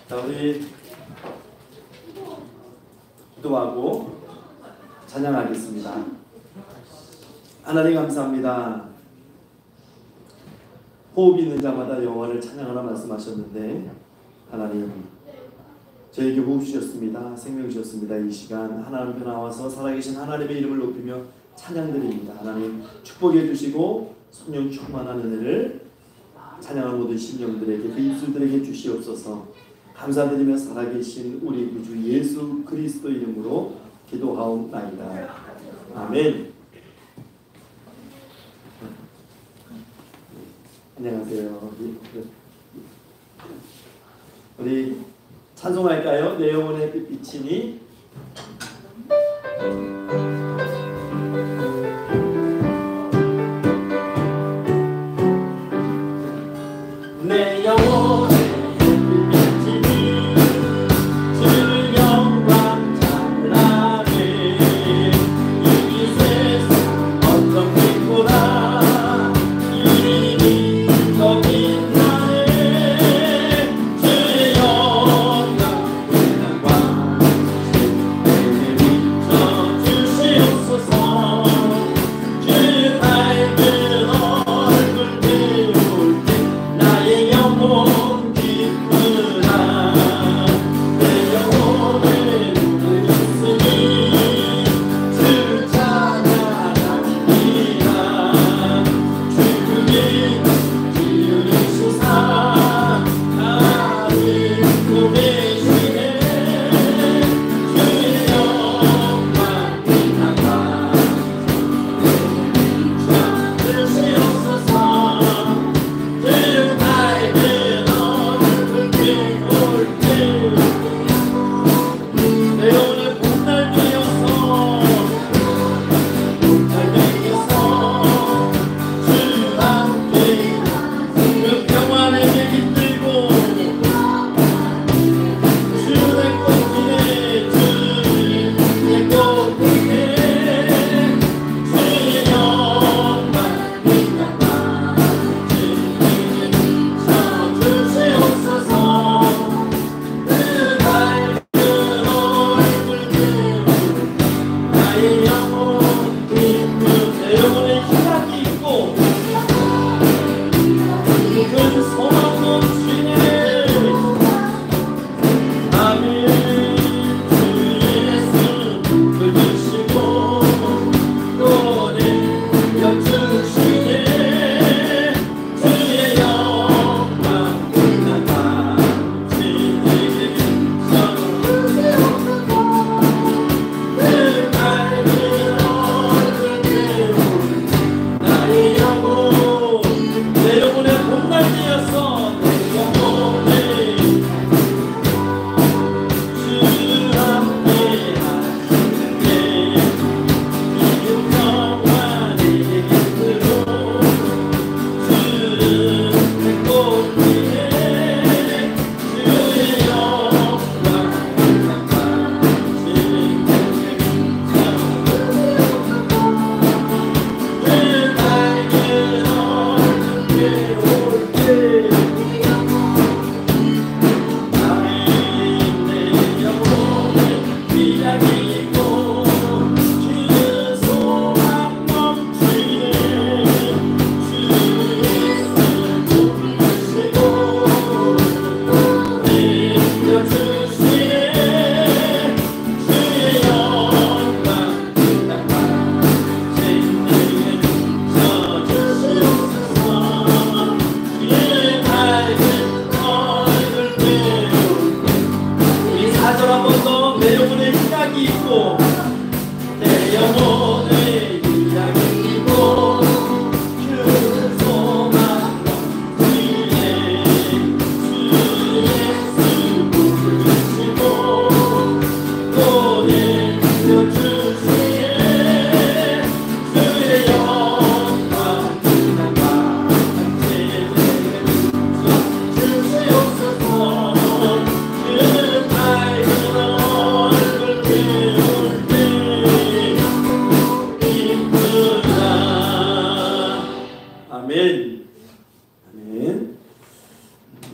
자, 우리 기도하고 찬양하겠습니다. 하나님 감사합니다. 호흡 있는 자마다 여호와를 찬양하라 말씀하셨는데 하나님 저에게 호흡 주셨습니다. 생명 주셨습니다. 이 시간 하나님 앞에 나와서 살아계신 하나님의 이름을 높이며 찬양드립니다. 하나님 축복해 주시고 성령 충만한 은혜를 찬양하는 모든 심령들에게 그 입술들에게 주시옵소서. 감사드리며 살아계신 우리 구주 예수 그리스도 이름으로 기도하옵나이다. 아멘. 안녕하세요. 우리 찬송할까요? 내 영혼의 빛이니. 내 영혼의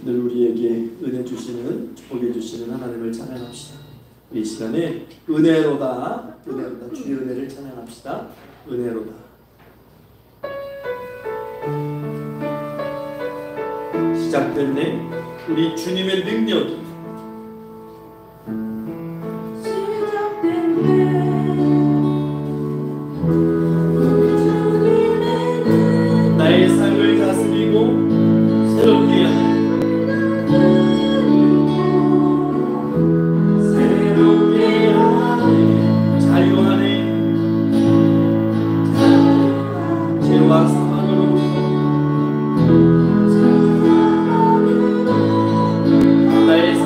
늘 우리에게 은혜 주시는, 축복해 주시는 하나님을 찬양합시다. 이 시간에 은혜로다, 은혜로다, 주의 은혜를 찬양합시다. 은혜로다. 시작됐네. 우리 주님의 능력이 나의 삶을 다스리고 새롭게 하네. 새롭게 하네. 자유하네. 죄와 사망으로부터 나의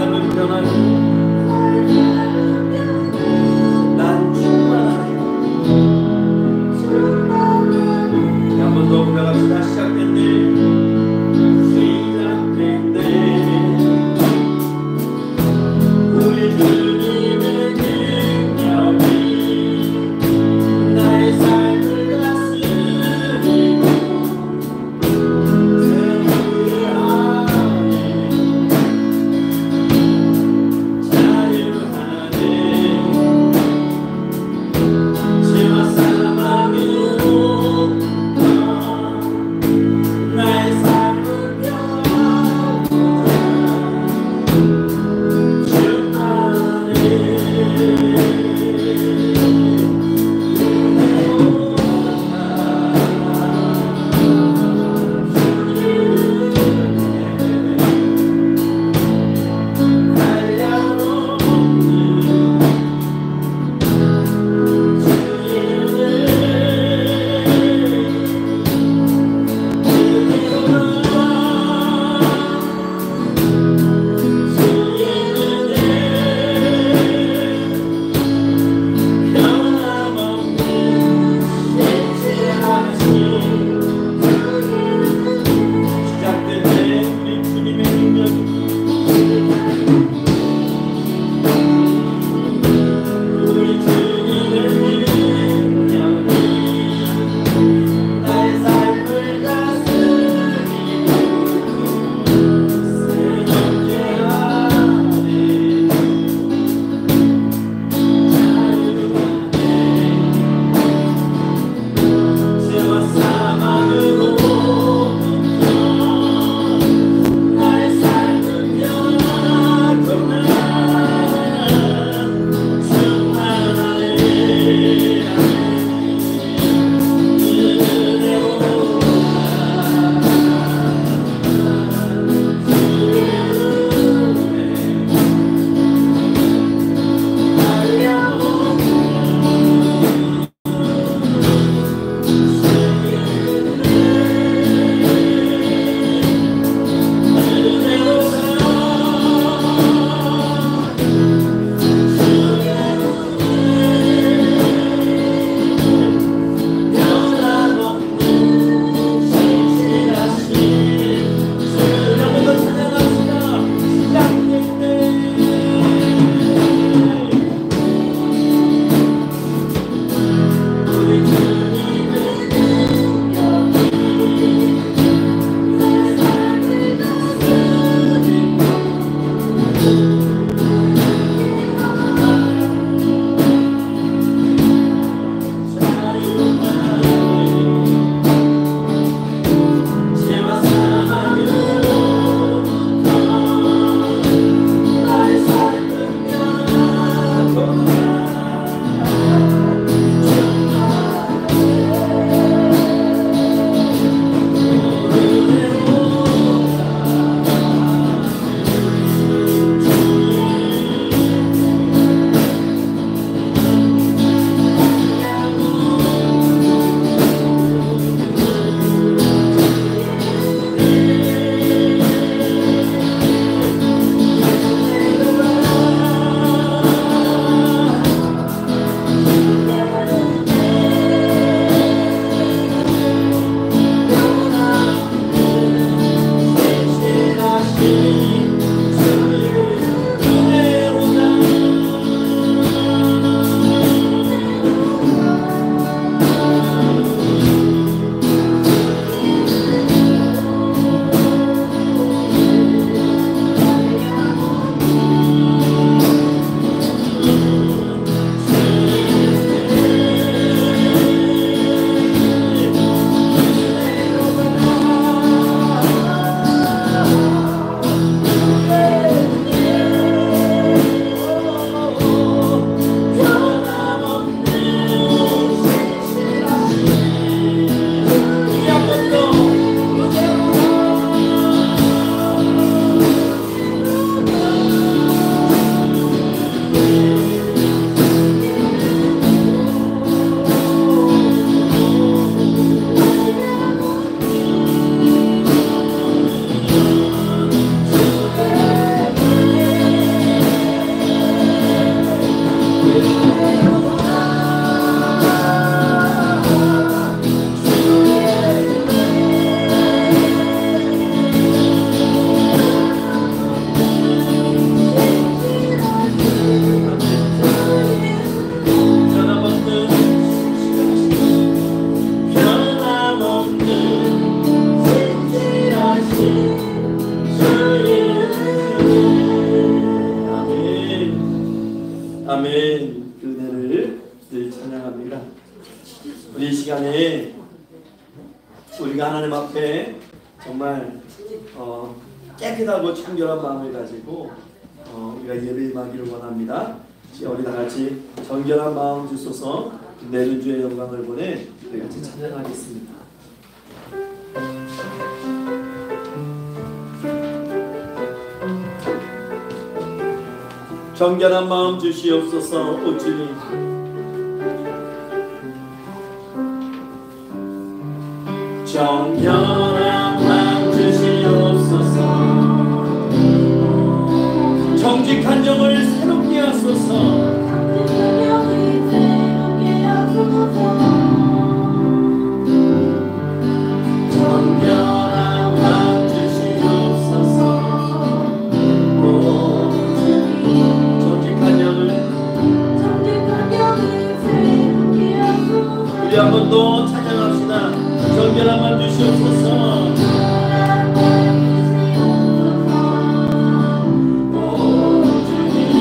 아멘. 그 은혜를 늘 찬양합니다. 우리 이 시간에 우리가 하나님 앞에 정말 깨끗하고 청결한 마음을 가지고 우리가 예배 임하기를 원합니다. 우리 다 같이 정결한 마음 주소서 내는 주의 영광을 보내 우리 같이 찬양하겠습니다. 정결한 마음 주시옵소서. 오 주님, 정결한 마음 주시옵소서. 정직한 영을 새롭게 하소서. 정결한 마음 주시옵소서. 오 주님, 정직한 영을 우리 한 번 더 찬양합시다. 정결한 마음 주시옵소서. 오 주님,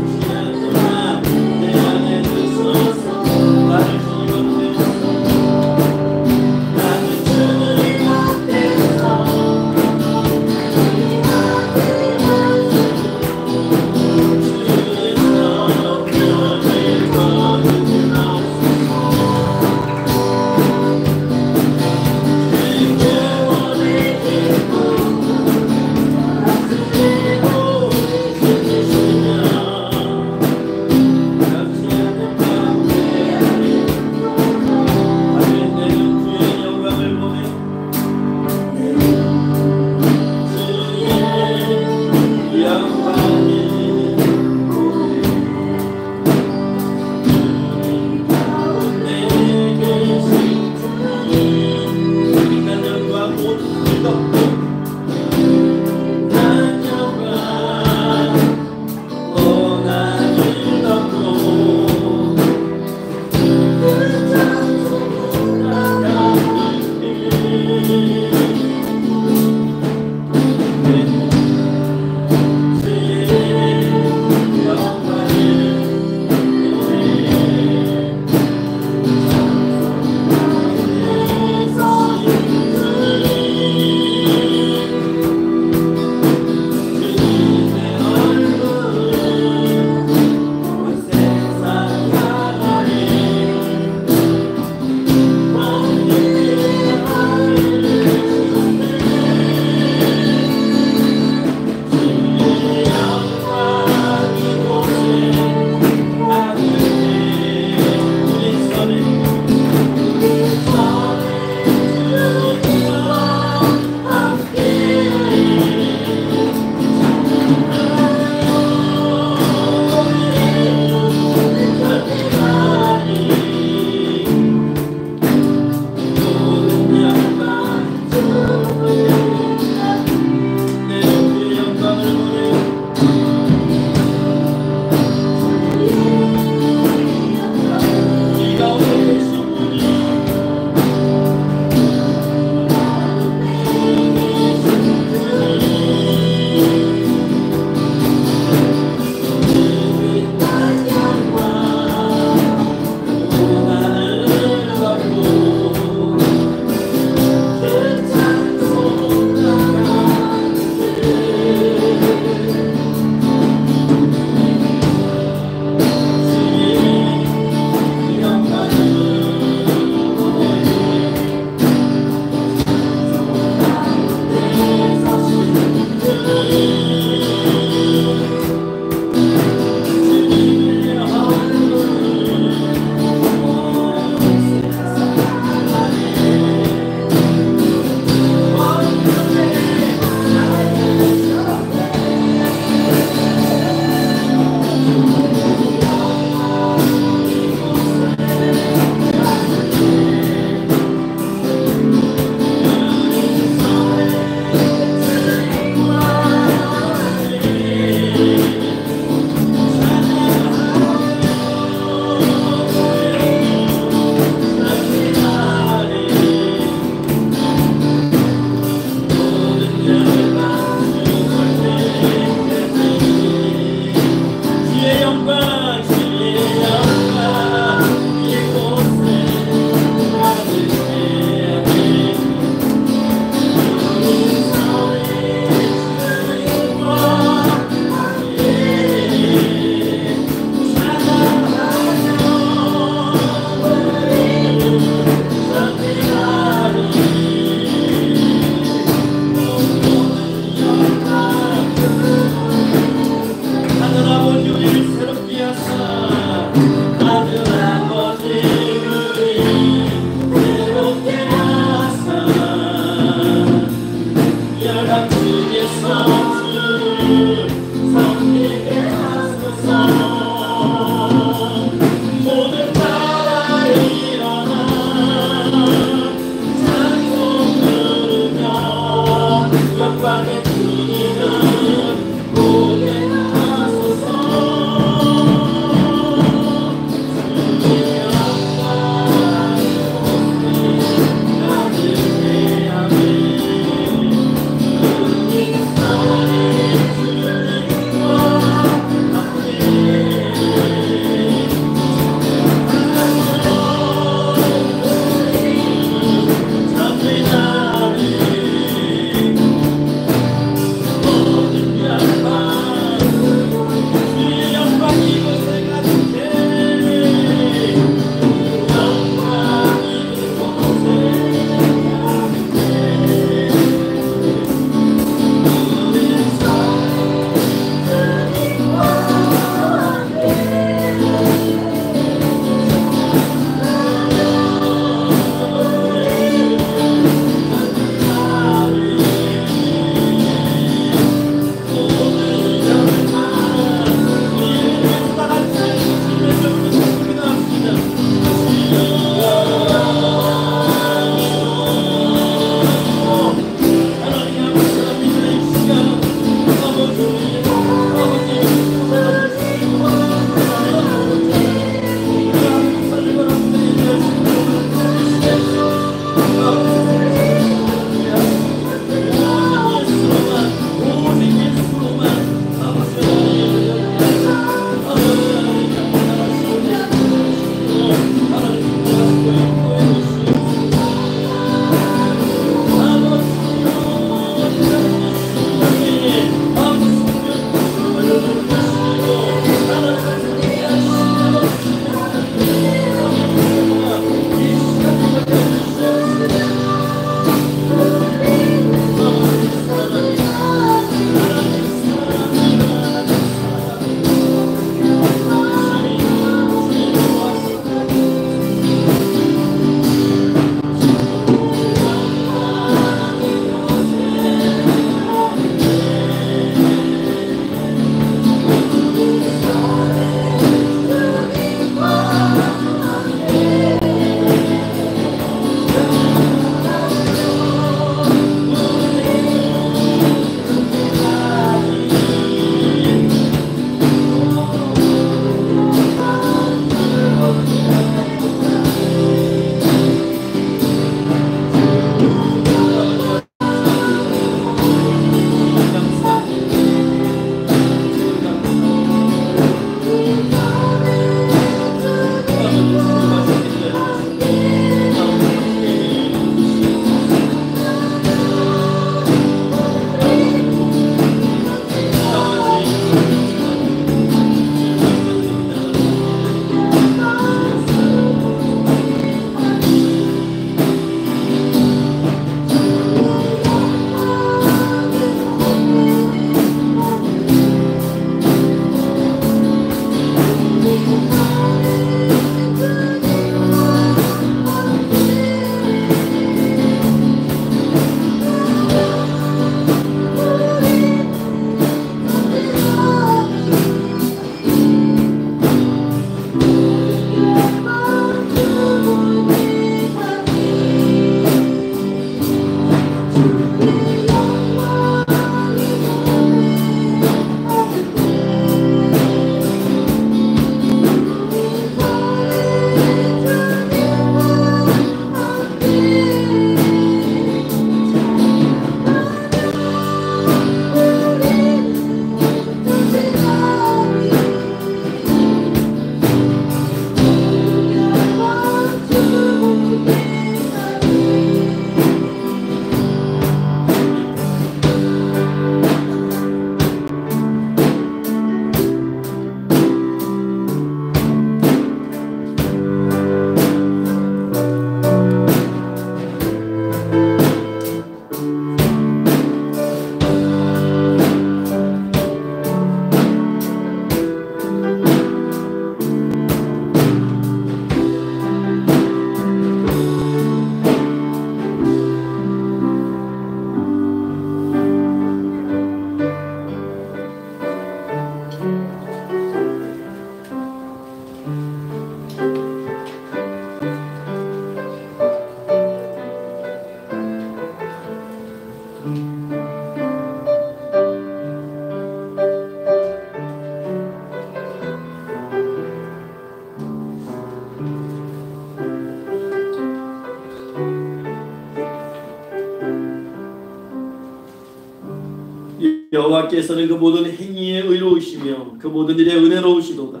여호와께서는 그 모든 행위에 의로우시며 그 모든 일에 은혜로우시도다.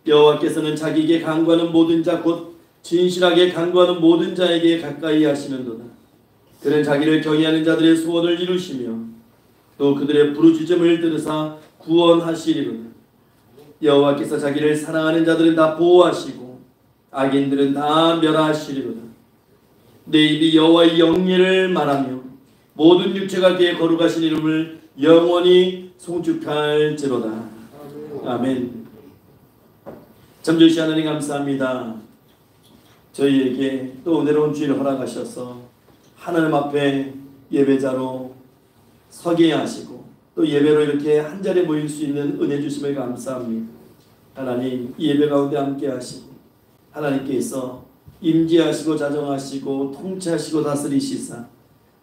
여호와께서는 자기에게 간구하는 모든 자 곧 진실하게 간구하는 모든 자에게 가까이 하시는도다. 그는 자기를 경외하는 자들의 소원을 이루시며 또 그들의 부르짖음을 들으사 구원하시리로다. 여호와께서 자기를 사랑하는 자들은 다 보호하시고 악인들은 다 멸하시리로다. 내 입이 여호와의 영예를 말하며 모든 육체가 그의 거룩하신 이름을 영원히 송축할지로다. 아멘. 잠조시 하나님 감사합니다. 저희에게 또 은혜로운 주일을 허락하셔서 하나님 앞에 예배자로 서게 하시고 또 예배로 이렇게 한자리에 모일 수 있는 은혜 주심을 감사합니다. 하나님, 이 예배 가운데 함께 하시고 하나님께서 임재하시고 자정하시고 통치하시고 다스리시사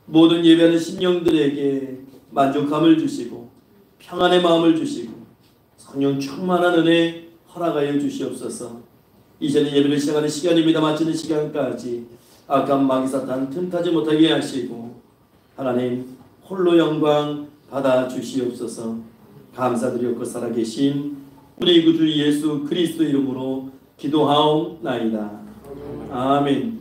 모든 예배하는 심령들에게 만족함을 주시고 평안의 마음을 주시고 성령 충만한 은혜 허락하여 주시옵소서. 이제는 예배를 시작하는 시간입니다. 마치는 시간까지 악한 마귀 사탄 틈타지 못하게 하시고 하나님 홀로 영광 받아 주시옵소서. 감사드리옵고 살아계신 우리 구주 예수 그리스도 이름으로 기도하옵나이다. 아멘.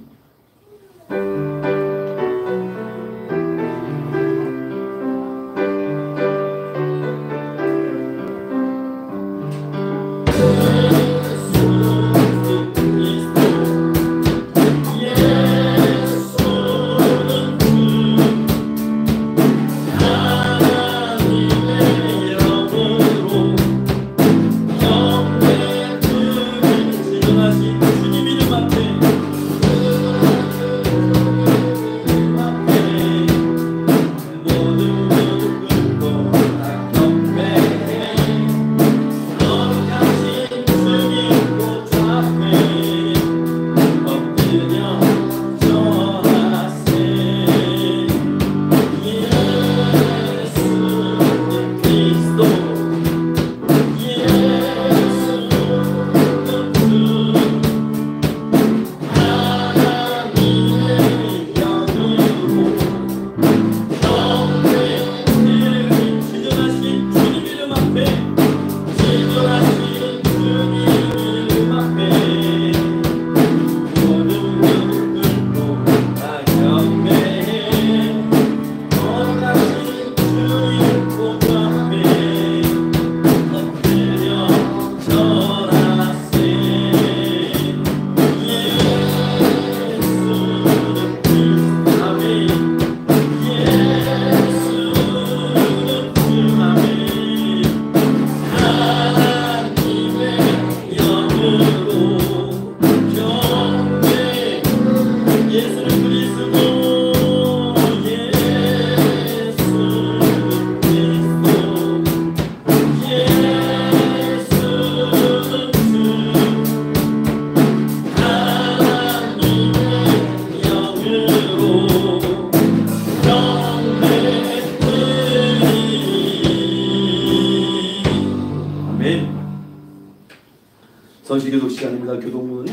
성시교독 시간입니다. 교독문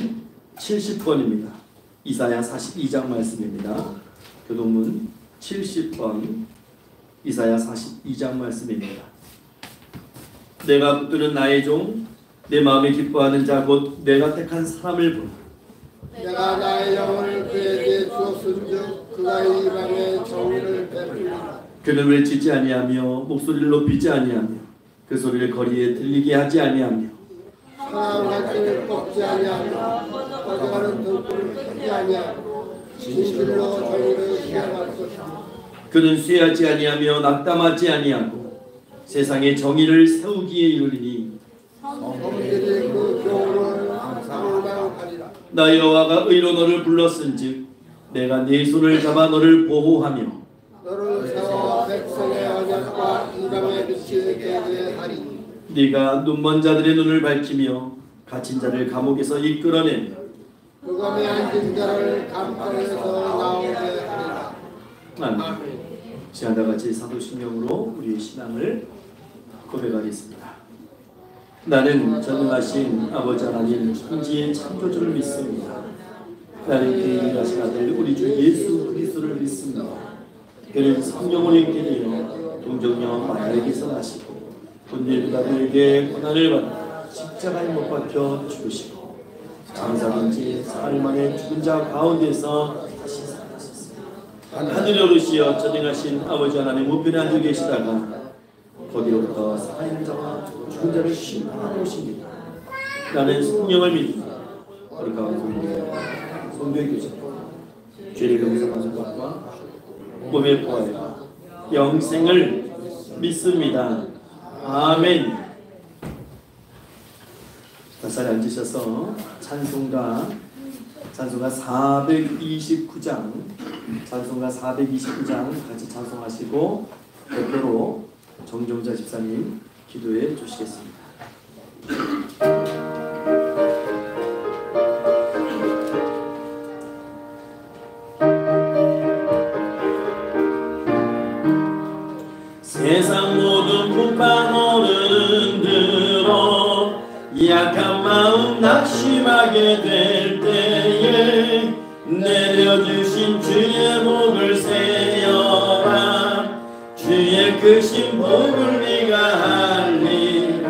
70번입니다. 이사야 42장 말씀입니다. 교독문 70번 이사야 42장 말씀입니다. 내가 붙드는 나의 종 내 마음에 기뻐하는 자 곧 내가 택한 사람을 보라. 내가 나의 영혼을 그에게 주었은즉 그가 이 방에 정의를 베풀리라. 그는 외치지 아니하며 목소리를 높이지 아니하며 그 소리를 거리에 들리게 하지 아니하며 상한 갈증을 꺾지 아니하며 꺼져가는 등불을 켜지 아니하고 진실로 정의를 시행할 것이다. 그는 쇠하지 아니하며 낙담하지 아니하고 세상에 정의를 세우기에 이르리니 성들이 그 교훈을 상당하리라. 나 여호와가 의로 너를 불렀은즉 내가 네 손을 잡아 너를 보호하며 너를 세워 백성의 언약과 이방의 빛이 되게 하리. 네가 눈먼 자들의 눈을 밝히며 갇힌 자를 감옥에서 이끌어내며 흑암에 앉은 자를 감방에서 나오게 하리라. 아멘. 지난달 같이 사도신경으로 우리의 신앙을 고백하겠습니다. 나는 전능하신 아버지 하나님 천지의 창조주를 믿습니다. 나는 그의 일하신 아들 우리 주 예수 그리스도를 믿습니다. 그는 성령으로 있게 되어 동정녀 마리아에게서 나시고 본일보다 들게 고난을 받아 십자가에 못 박혀 죽으시고 장사된 지 사흘 만에 죽은 자 가운데서 다시 살아나셨습니다. 하늘에 오르시어 전능하신 아버지 하나님 우편에 앉아 계시다가 거기로부터 살아있는 자와 죽은 자를 심판하러 오십니다. 나는 성령을 믿습니다. 우리 가운데 성도의 교제 죄를 용서하는 것과 몸의 부활과 영생을 믿습니다. 아멘. 자리에 앉으셔서 찬송가 429장 같이 찬송하시고 대표로 정종자 집사님 기도해 주시겠습니다. 세상 모든 풍파 어른들어 약한 마음 낙심하게 될 때에 내려주신 주의 복을 세어라. 주의 크신 복을 네가 알리라.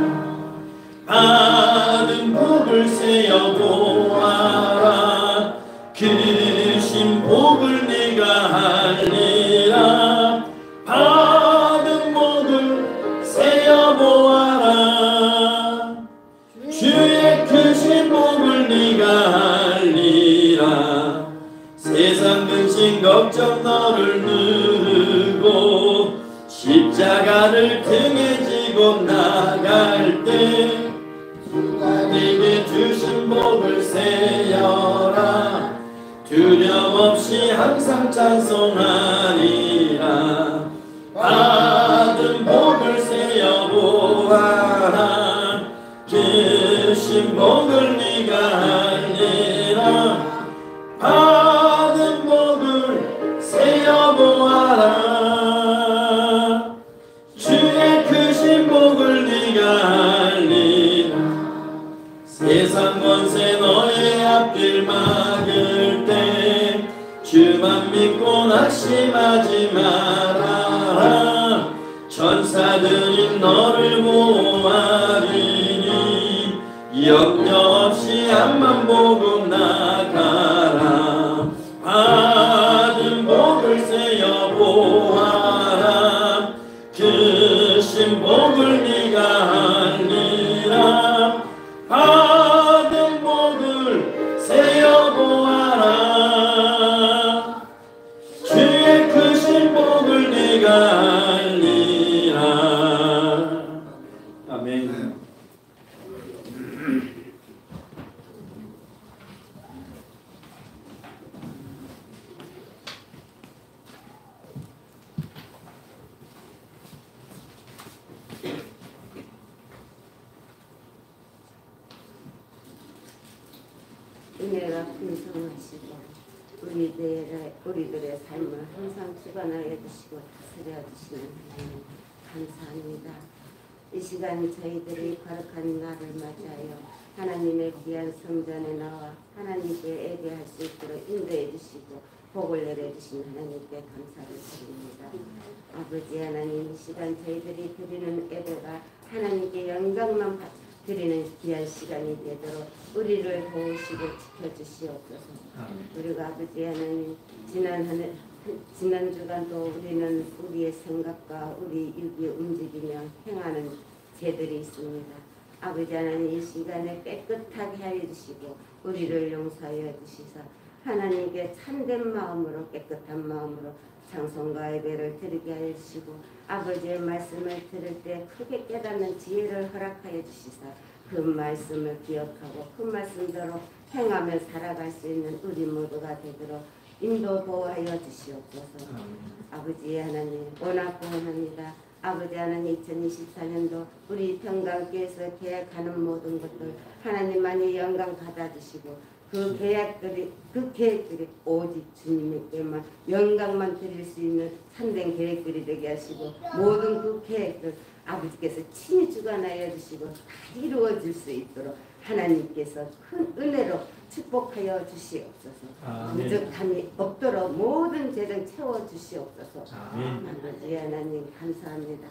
받은 복을 세어 보아라. 크신 복을 네가 알리라. 받은 복을 세어 보아라. 주의 크신 복을 네가 알리라. 세상 근심 걱정 너를 누르고 십자가를 등에 지고 나갈 때 주가 네게 주신 복을 세어라. 두려움 없이 항상 찬송하리라. 받은 복을 세어 보아라. 주신 복을 네가 알리라. 받은 복을 세어 보아라. 주의 크신 복을 네가 알리라. 세상 권세 너의 앞길 막을 때 주만 믿고 낙심하지 마라. 천사들이 너를 보호하리니 염려 없이 앞만 보고 나가라. 받은 복을 세어 보아라. 크신 복을 네가 알리라. 받은 복을 세어 보아라. 주의 크신 복을 네가 알리라. 아멘. 은혜가 풍성하시고 우리들의 삶을 항상 주관하여 주시고 다스려 주시는 하나님 감사합니다. 이 시간 저희들이 거룩한 날을 맞이하여 하나님의 귀한 성전에 나와 하나님께 예배할 수 있도록 인도해 주시고 복을 내려주신 하나님께 감사를 드립니다. 아버지 하나님, 이 시간 저희들이 드리는 예배가 하나님께 영광만 드리는 귀한 시간이 되도록 우리를 도우시고 지켜주시옵소서. 그리고 아버지 하나님, 지난 주간도 우리는 우리의 생각과 우리 일기 움직이며 행하는 죄들이 있습니다. 아버지 하나님, 이 시간에 깨끗하게 하여 주시고 우리를 용서하여 주시사 하나님께 참된 마음으로 깨끗한 마음으로 찬송과 예배를 드리게 하여 주시고 아버지의 말씀을 들을 때 크게 깨닫는 지혜를 허락하여 주시사 그 말씀을 기억하고 그 말씀대로 행하며 살아갈 수 있는 우리 모두가 되도록 인도 보호하여 주시옵소서. 아버지 하나님, 원합니다. 아버지 하나님, 2024년도 우리 평강교회에서 계획하는 모든 것들 하나님만이 영광 받아주시고 그 계획들이 오직 주님께만 영광만 드릴 수 있는 참된 계획들이 되게 하시고 모든 그 계획들 아버지께서 친히 주관하여 주시고 다 이루어질 수 있도록 하나님께서 큰 은혜로 축복하여 주시옵소서. 아멘. 부족함이 없도록 모든 재정 채워 주시옵소서. 아멘. 아버지 하나님 감사합니다.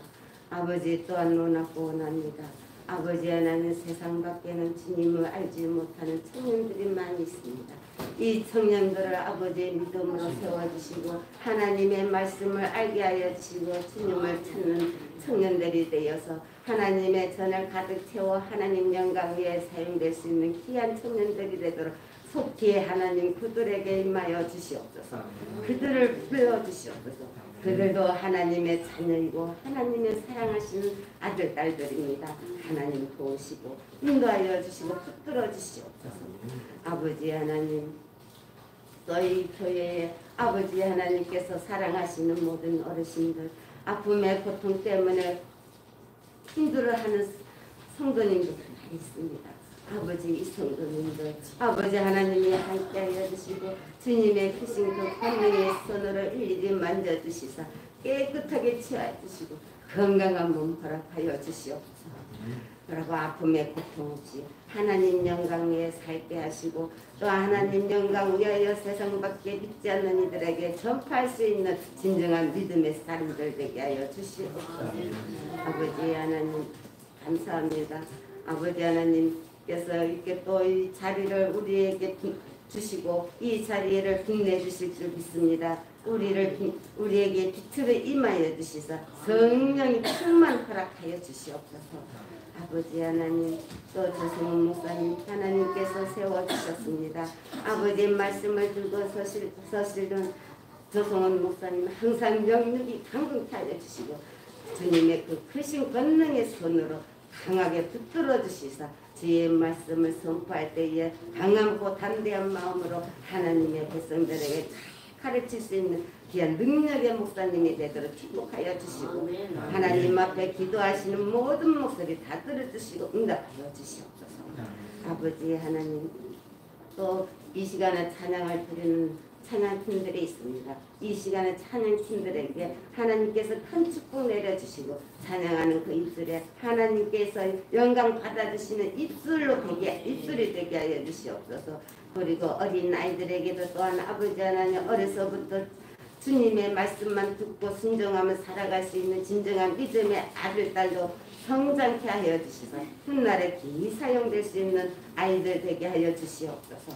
아버지 또한 논하고 원합니다. 아버지 하나님 세상 밖에는 주님을 알지 못하는 청년들이 많이 있습니다. 이 청년들을 아버지의 믿음으로 세워주시고 하나님의 말씀을 알게 하여 주시고 주님을 찾는 청년들이 되어서 하나님의 전을 가득 채워 하나님 영광 위에 사용될 수 있는 귀한 청년들이 되도록 속히 하나님 그들에게 임하여 주시옵소서. 그들을 불러주시옵소서. 그들도 하나님의 자녀이고 하나님의 사랑하시는 아들 딸들입니다. 하나님 도우시고 인도하여 주시고 붙들어 주시옵소서. 아버지 하나님 너희 교회에 아버지 하나님께서 사랑하시는 모든 어르신들 아픔의 고통 때문에 힘들어하는 성도님들 많이 있습니다. 아버지 이 성도님들 아버지 하나님이 함께하여 주시고 주님의 크신 그 권능의 손으로 일일이 만져주시사 깨끗하게 치워주시고 건강한 몸 허락하여 주시옵소서. 그리고 아픔의 고통 없이 하나님 영광 위에 살게 하시고 또 하나님 영광 위하여 세상 밖에 믿지 않는 이들에게 전파할 수 있는 진정한 믿음의 사람들 되게 하여 주시옵소서. 아버지 하나님 감사합니다. 아버지 하나님께서 이렇게 또 이 자리를 우리에게 주시고 이 자리를 빛내주실 줄 믿습니다. 우리에게 빛을 임하여 주시사 성령이 충만 허락하여 주시옵소서. 아버지 하나님 또 조성훈 목사님 하나님께서 세워주셨습니다. 아버지의 말씀을 들고 서시던 조성훈 목사님 항상 영육이 강건케 하여 주시고 주님의 그 크신 권능의 손으로 강하게 붙들어 주시사 주의 말씀을 선포할 때에 강함고 담대한 마음으로 하나님의 백성들에게 잘 가르칠 수 있는 귀한 능력의 목사님이 되도록 축복하여 주시고 하나님 앞에 기도하시는 모든 목소리 다 들어주시고 응답하여 주시옵소서. 아버지 하나님 또 이 시간에 찬양을 드리는 찬양팀들이 있습니다. 이 시간에 찬양팀들에게 하나님께서 큰 축복 내려주시고 찬양하는 그 입술에 하나님께서 영광 받아주시는 입술이 되게 하여 주시옵소서. 그리고 어린 아이들에게도 또한 아버지 하나님 어려서부터 주님의 말씀만 듣고 순종하며 살아갈 수 있는 진정한 믿음의 아들, 딸도 성장케 하여 주시고 훗날에 기 사용될 수 있는 아이들 되게 하여 주시옵소서.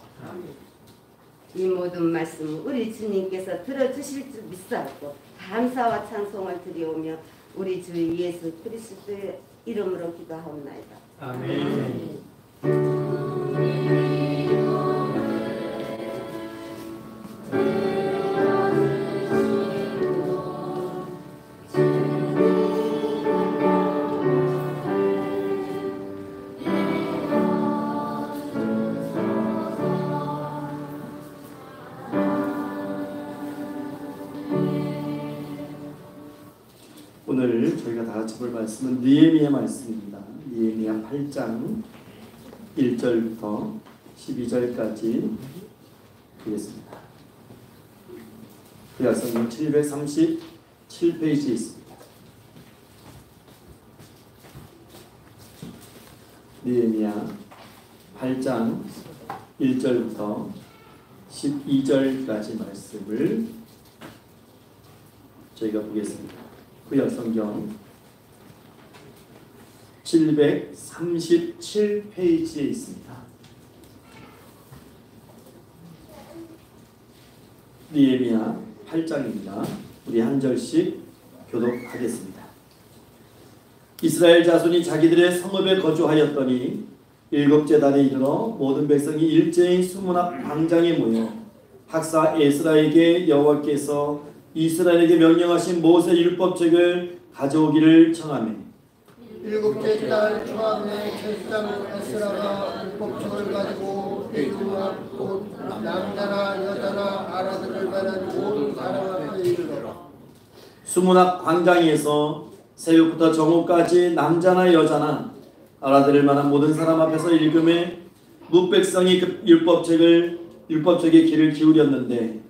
이 모든 말씀 우리 주님께서 들어주실 줄 믿사옵고 감사와 찬송을 드리오며 우리 주 예수 그리스도의 이름으로 기도하옵나이다. 아멘. 오늘 저희가 다 같이 볼 말씀은 느헤미야 말씀입니다. 느헤미야 8장 1절부터 12절까지 보겠습니다. 구약성경 737페이지에 있습니다. 느헤미야 8장 1절부터 12절까지 말씀을 저희가 보겠습니다. 구약성경 737페이지에 있습니다. 느헤미야 8장입니다. 우리 한 절씩 교독하겠습니다. 이스라엘 자손이 자기들의 성읍에 거주하였더니 일곱 제단에 이르러 모든 백성이 일제히 수문 앞 광장에 모여 학사 에스라에게 여호와께서 이스라엘에게 명령하신 모세 율법책을 가져오기를 청하매 일곱째 달 초함에 제사장 에스라가 율법책을 가지고 회중 앞 곧 남자나 여자나 알아들을 만한 모든 사람 앞에 이르러 수문 앞 광장에서 새벽부터 정오까지 남자나 여자나 알아들을 만한 모든 사람 앞에서 읽음에 뭇백성이 그 율법책의 귀를 기울였는데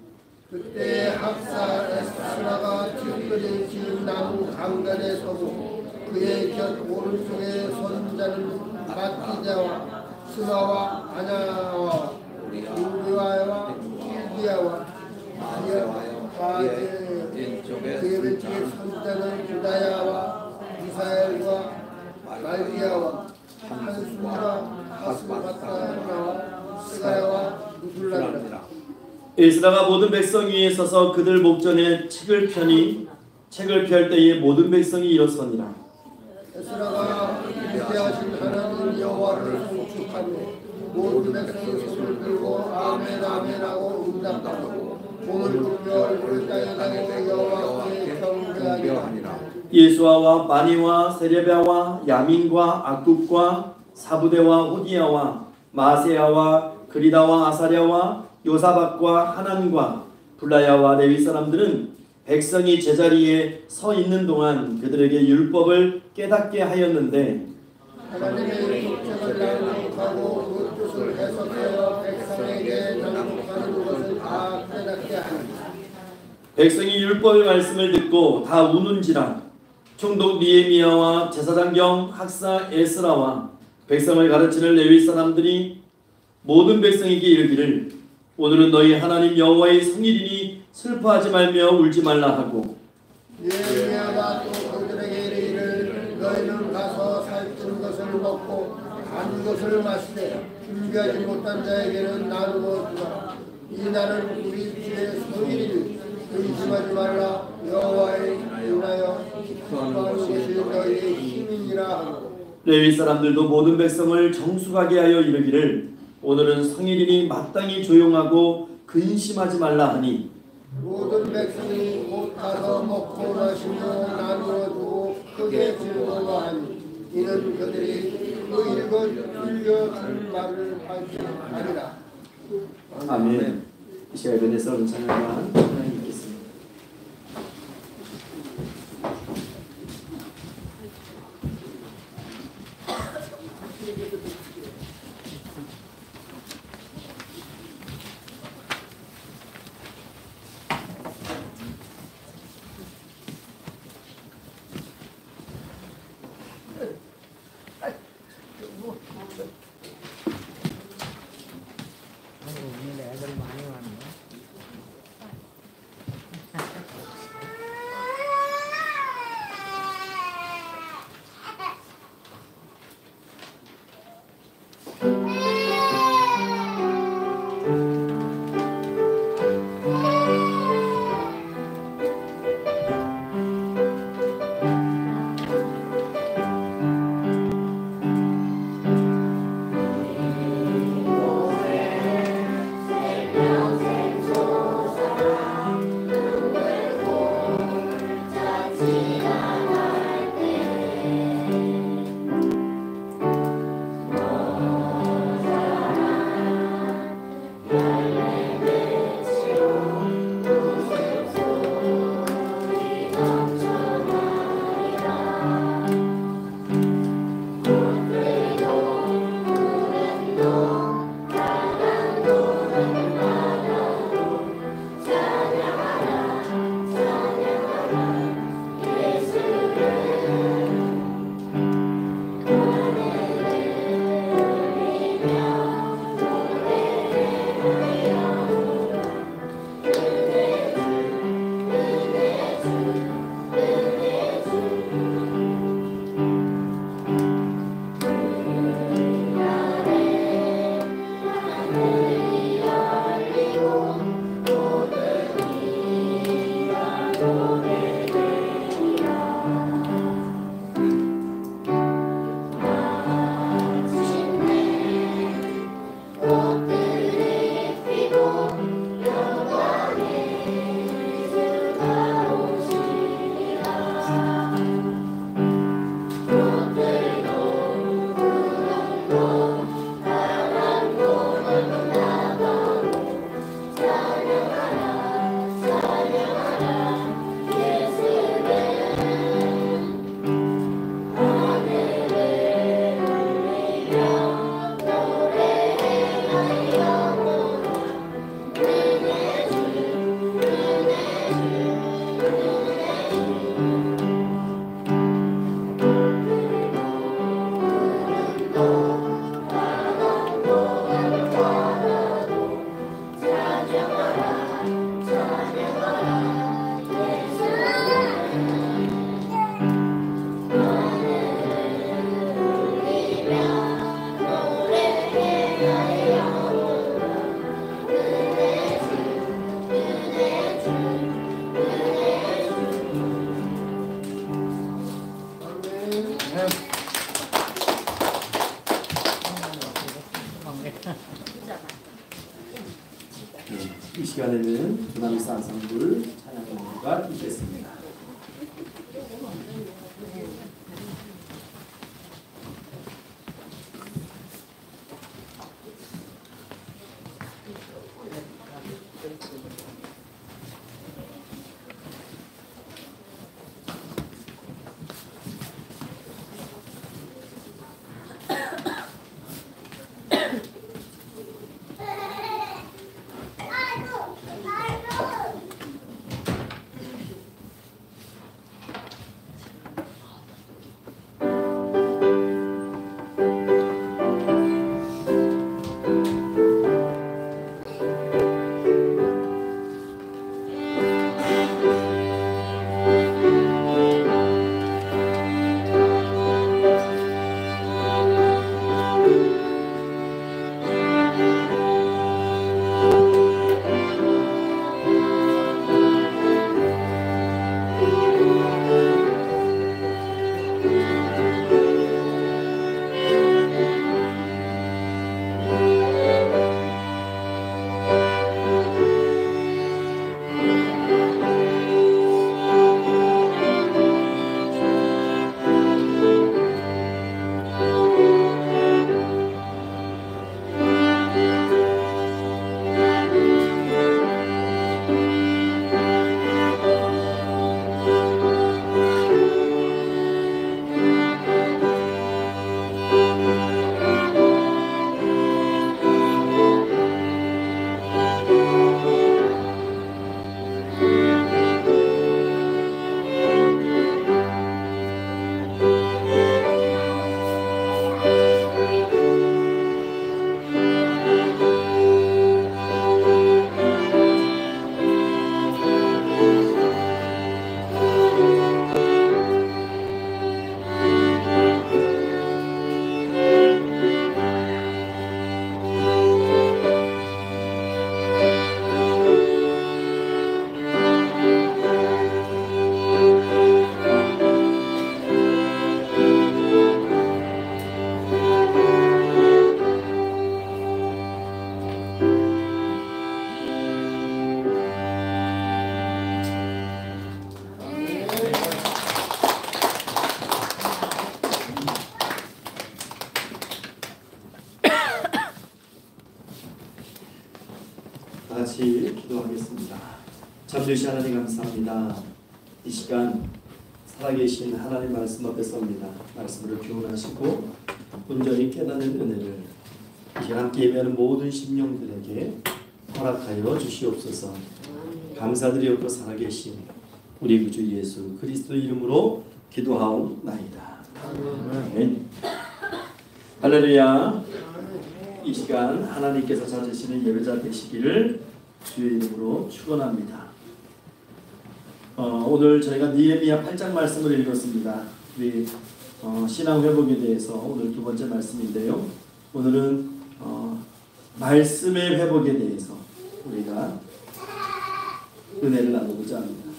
그때 학사 에스라가 티끌이 지은 나무 강단에 서고 그의 곁 오른쪽에 선자는 마티자와 스가와 아냐와 인류아와 이디아와 마세아와 그의 왼쪽에 선자는 유다야와 미사엘과 말기야와 한수와 하스바타야와 스가야와 누둘라니라. 에스라가 모든 백성 위에 서서 그들 목전에 책을 펼 때에 모든 백성이 일어서니라. 에스라가 위대하신 하나님 여호와를 송축하며 모든 백성이 손을 들고 아멘 아멘 하고 응답하고 몸을 굽혀 얼굴을 땅에 가리고 여호와께 경배하니라. 예수아와 바니와 세레비아와 야민과 악굽과 사부대와 호디야와 마세야와 그리다와 아사랴와 요사박과 하난과 블라야와 레위 사람들은 백성이 제자리에 서 있는 동안 그들에게 율법을 깨닫게 하였는데 하나님의 율법을 낭독하고 그 뜻을 해석하여 백성에게 낭독하는 것을 다 깨닫게 하니라. 백성이 율법의 말씀을 듣고 다 우는지라. 총독 니에미야와 제사장경 학사 에스라와 백성을 가르치는 레위 사람들이 모든 백성에게 이르기를 오늘은 너희 하나님 여호와의 성일이니 슬퍼하지 말며 울지 말라 하고 예레미야가 또 그들에게 이르기를 너희는 가서 살찌는 것을 먹고 단 것을 마시되 준비하지 못한 자에게는 나누어 주라. 이 날은 우리 주의 성일이니 의심하지 말라. 여호와의 인하여 기뻐하는 것이 너희의 힘이니라 하고 레위 사람들도 모든 백성을 정숙하게 하여 이르기를 오늘은 성일이니 마땅히 조용하고 근심하지 말라 하니 모든 백성이 곧 가서 먹고 마시며 나누어 주고 크게 즐거워하니 이는 그들이 그 읽어 들려줄 말을 할지 아니라. 아멘. 이 시간에 은혜서 오른 찬양과 하나님 있겠습니다. 오늘 애들 많이 왔네. 이 시간에는 두나미스 안상불 찬양 공연가 있겠습니다. 다 같이 기도하겠습니다. 참되신 하나님 감사합니다. 이 시간 살아계신 하나님 말씀 앞에 섭니다. 말씀으로 교훈하시고 온전히 깨닫는 은혜를 이 시간 함께 예배하는 모든 심령들에게 허락하여 주시옵소서. 감사드리옵고 살아계신 우리 구주 예수 그리스도 이름으로 기도하옵나이다. 아멘. 할렐루야. 이 시간 하나님께서 찾으시는 예배자 되시기를 주의 이름으로 축원합니다. 오늘 저희가 느헤미야 8장 말씀을 읽었습니다. 우리 신앙 회복에 대해서 오늘 두 번째 말씀인데요. 오늘은 말씀의 회복에 대해서 우리가 은혜를 나누고자 합니다.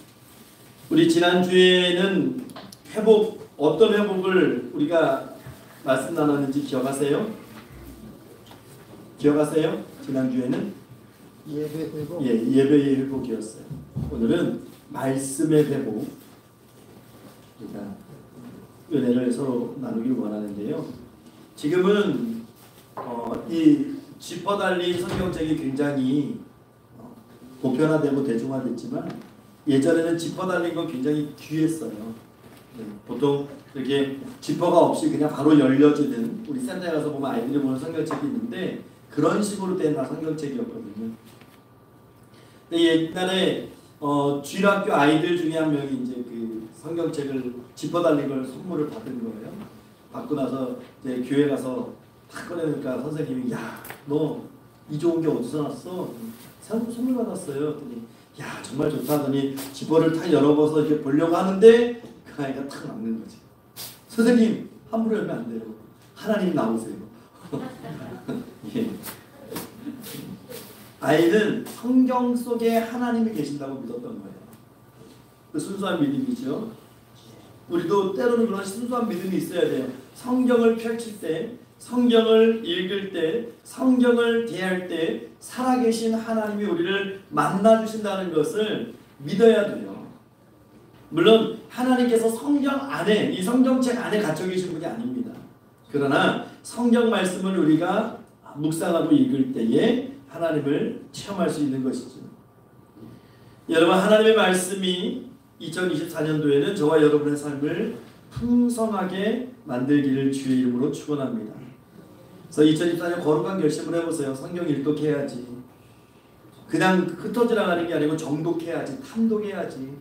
우리 지난주에는 회복, 어떤 회복을 우리가 말씀 나눴는지 기억하세요? 기억하세요? 지난주에는 예배 회복. 예배의 회복이었어요. 오늘은 말씀의 회복. 우리가 은혜를 서로 나누길 원하는데요. 지금은 이 짚어달린 성경책이 굉장히 보편화되고 대중화됐지만 예전에는 짚어달린 건 굉장히 귀했어요. 네, 보통 이렇게 지퍼가 없이 그냥 바로 열려지는, 우리 센터에 가서 보면 아이들이 보는 성경책이 있는데 그런 식으로 된 성경책이었거든요. 근데 옛날에 주일학교 아이들 중에 한 명이 이제 그 성경책을 짚어달린 걸 선물을 받은 거예요. 받고 나서 이제 교회 가서 탁 꺼내니까 선생님이 야, 너 이 좋은 게 어디서 났어? 선물 받았어요. 그랬더니 야 정말 좋다 하더니 지퍼를 탁 열어봐서 이렇게 보려고 하는데 그 아이가 탁 막는 거지. 선생님 함부로 열면 안 돼요. 하나님 나오세요. 예. 아이는 성경 속에 하나님이 계신다고 믿었던 거예요. 그 순수한 믿음이죠. 우리도 때로는 그런 순수한 믿음이 있어야 돼요. 성경을 펼칠 때, 성경을 읽을 때, 성경을 대할 때 살아계신 하나님이 우리를 만나주신다는 것을 믿어야 돼요. 물론 하나님께서 성경 안에, 이 성경책 안에 갇혀 계신 분이 아닙니다. 그러나 성경 말씀을 우리가 묵상하고 읽을 때에 하나님을 체험할 수 있는 것이죠. 여러분 하나님의 말씀이 2024년도에는 저와 여러분의 삶을 풍성하게 만들기를 주의 이름으로 축원합니다. 그래서 2024년 거룩한 결심을 해보세요. 성경 일독해야지. 그냥 흩어져 나가는 게 아니고 정독해야지. 탐독해야지.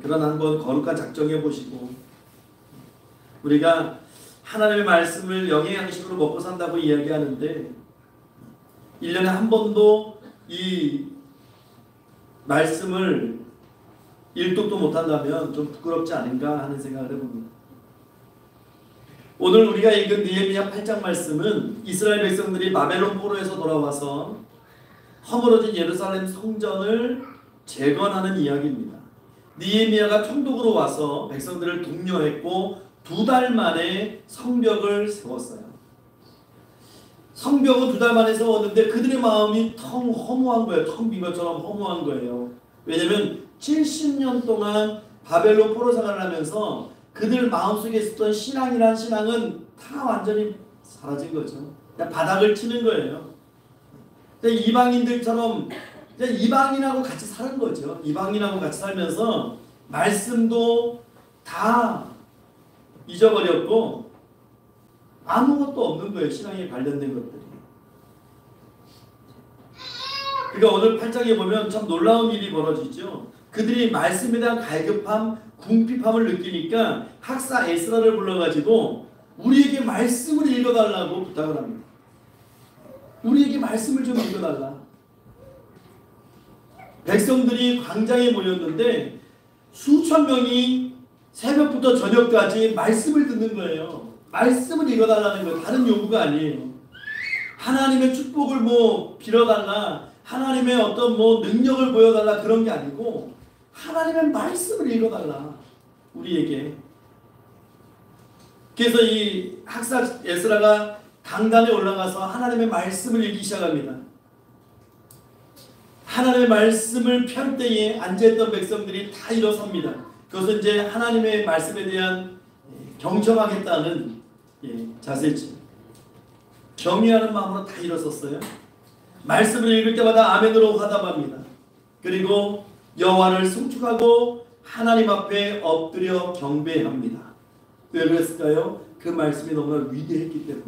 그런 한번 거룩한 작정해 보시고 우리가 하나님의 말씀을 영양식으로 먹고 산다고 이야기하는데 1년에 한 번도 이 말씀을 일독도 못한다면 좀 부끄럽지 않은가 하는 생각을 해봅니다. 오늘 우리가 읽은 느헤미야 8장 말씀은 이스라엘 백성들이 바벨론 포로에서 돌아와서 허물어진 예루살렘 성전을 재건하는 이야기입니다. 느헤미야가 총독으로 와서 백성들을 독려했고 2달 만에 성벽을 세웠어요. 성벽은 2달 만에 세웠는데 그들의 마음이 텅 허무한 거예요. 텅 빈 것처럼 허무한 거예요. 왜냐하면 70년 동안 바벨론 포로 생활을 하면서 그들 마음속에 있었던 신앙이란 신앙은 다 완전히 사라진 거죠. 그냥 바닥을 치는 거예요. 이방인들처럼 그냥 이방인하고 같이 사는 거죠. 이방인하고 같이 살면서 말씀도 다 잊어버렸고 아무것도 없는 거예요. 신앙에 관련된 것들이. 그러니까 오늘 8장에 보면 참 놀라운 일이 벌어지죠. 그들이 말씀에 대한 갈급함, 궁핍함을 느끼니까 학사 에스라를 불러가지고 우리에게 말씀을 읽어달라고 부탁을 합니다. 우리에게 말씀을 좀 읽어달라. 백성들이 광장에 모였는데 수천 명이 새벽부터 저녁까지 말씀을 듣는 거예요. 말씀을 읽어달라는 거예요. 다른 요구가 아니에요. 하나님의 축복을 빌어달라, 하나님의 어떤 능력을 보여달라 그런 게 아니고 하나님의 말씀을 읽어달라 우리에게. 그래서 이 학사 에스라가 강단에 올라가서 하나님의 말씀을 읽기 시작합니다. 하나님의 말씀을 펼 때에 앉아있던 백성들이 다 일어섭니다. 그것은 이제 하나님의 말씀에 대한 경청하겠다는 자세지. 경외하는 마음으로 다 일어섰어요. 말씀을 읽을 때마다 아멘으로 화답합니다. 그리고 여호와를 송축하고 하나님 앞에 엎드려 경배합니다. 왜 그랬을까요? 그 말씀이 너무나 위대했기 때문에.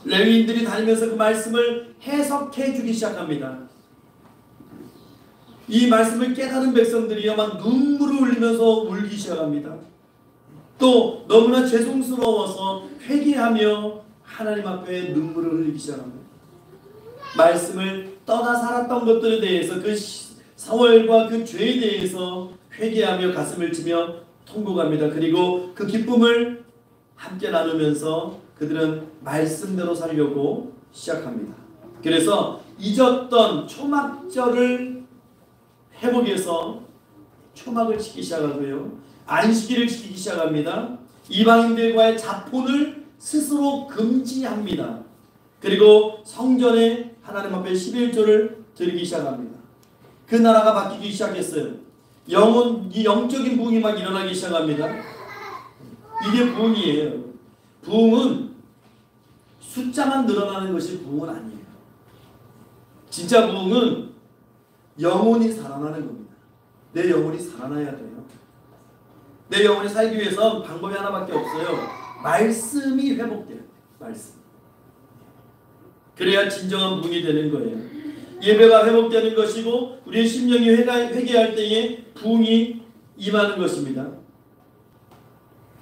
레위인들이 다니면서 그 말씀을 해석해 주기 시작합니다. 이 말씀을 깨달은 백성들이요 막 눈물을 흘리면서 울기 시작합니다. 또 너무나 죄송스러워서 회개하며 하나님 앞에 눈물을 흘리기 시작합니다. 말씀을 떠나 살았던 것들에 대해서 그 사월과 그 죄에 대해서 회개하며 가슴을 치며 통곡합니다. 그리고 그 기쁨을 함께 나누면서 그들은 말씀대로 살려고 시작합니다. 그래서 잊었던 초막절을 회복해서 위해서 초막을 지키기 시작하고요. 안식일을 지키기 시작합니다. 이방인들과의 자폰을 스스로 금지합니다. 그리고 성전에 하나님 앞에 11조를 드리기 시작합니다. 그 나라가 바뀌기 시작했어요. 영적인 부흥이 막 일어나기 시작합니다. 이게 부흥이에요. 부흥은 숫자만 늘어나는 것이 부흥은 아니에요. 진짜 부흥은 영혼이 살아나는 겁니다. 내 영혼이 살아나야 돼요. 내 영혼이 살기 위해선 방법이 하나밖에 없어요. 말씀이 회복돼요. 말씀. 그래야 진정한 부흥이 되는 거예요. 예배가 회복되는 것이고 우리의 심령이 회개할 때에 부흥이 임하는 것입니다.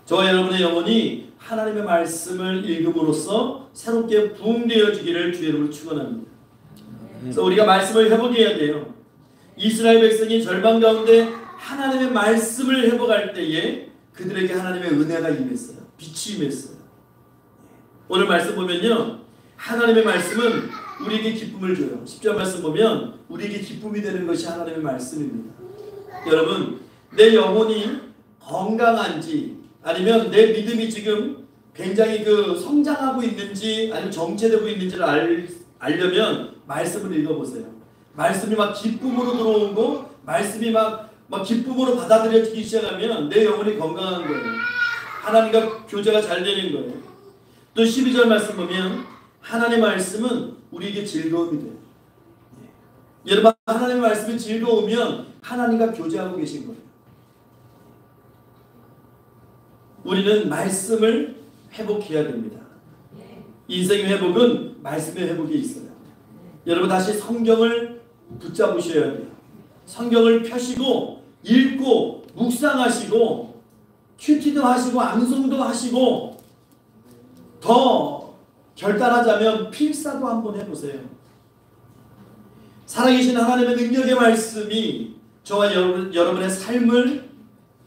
저와 여러분의 영혼이 하나님의 말씀을 읽음으로써 새롭게 부흥되어지기를 주의 이름으로 축원합니다. 그래서 우리가 말씀을 회복해야 돼요. 이스라엘 백성이 절망 가운데 하나님의 말씀을 회복할 때에 그들에게 하나님의 은혜가 임했어요. 빛이 임했어요. 오늘 말씀 보면요, 하나님의 말씀은 우리에게 기쁨을 줘요. 10절 말씀 보면 우리에게 기쁨이 되는 것이 하나님의 말씀입니다. 여러분, 내 영혼이 건강한지 아니면 내 믿음이 지금 굉장히 성장하고 있는지 아니면 정체되고 있는지를 알려면 말씀을 읽어보세요. 말씀이 막 기쁨으로 들어오고 말씀이 막 기쁨으로 받아들여지기 시작하면 내 영혼이 건강한 거예요. 하나님과 교제가 잘 되는 거예요. 또 12절 말씀 보면 하나님의 말씀은 우리에게 즐거움이 돼요. 여러분, 하나님의 말씀이 즐거우면 하나님과 교제하고 계신 거예요. 우리는 말씀을 회복해야 됩니다. 인생의 회복은 말씀의 회복에 있어요. 여러분, 다시 성경을 붙잡으셔야 돼요. 성경을 펴시고 읽고 묵상하시고 큐티도 하시고 암송도 하시고 더 결단하자면 필사도 한번 해보세요. 살아계신 하나님의 능력의 말씀이 저와 여러분의 삶을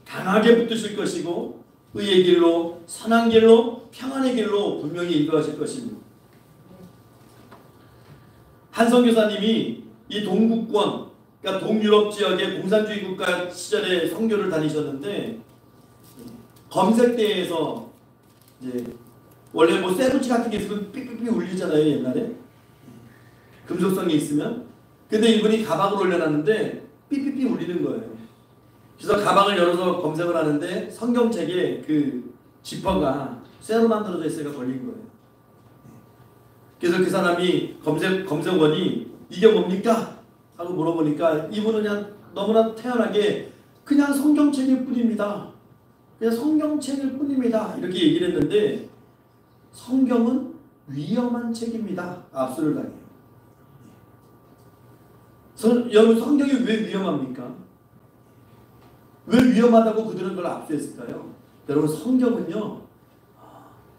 강하게 붙드실 것이고 의의 길로, 선한 길로, 평안의 길로 분명히 인도하실 것입니다. 한 선교사님이 이 동북권, 그러니까 동유럽 지역의 공산주의 국가 시절에 선교를 다니셨는데 검색대에서 이제 원래 쇠붙이 같은 게 있으면 삑삑삑 울리잖아요, 옛날에. 금속성이 있으면. 근데 이분이 가방을 올려놨는데 삑삑삑 울리는 거예요. 그래서 가방을 열어서 검색을 하는데 성경책에 그 지퍼가 쇠로 만들어져 있으니까 걸린 거예요. 그래서 그 사람이 검색원이 이게 뭡니까? 하고 물어보니까 이분은 그냥 너무나 태연하게 그냥 성경책일 뿐입니다. 그냥 성경책일 뿐입니다. 이렇게 얘기를 했는데 성경은 위험한 책입니다. 압수를 당해요. 여러분, 성경이 왜 위험합니까? 왜 위험하다고 그들은 그걸 압수했을까요? 여러분, 성경은요,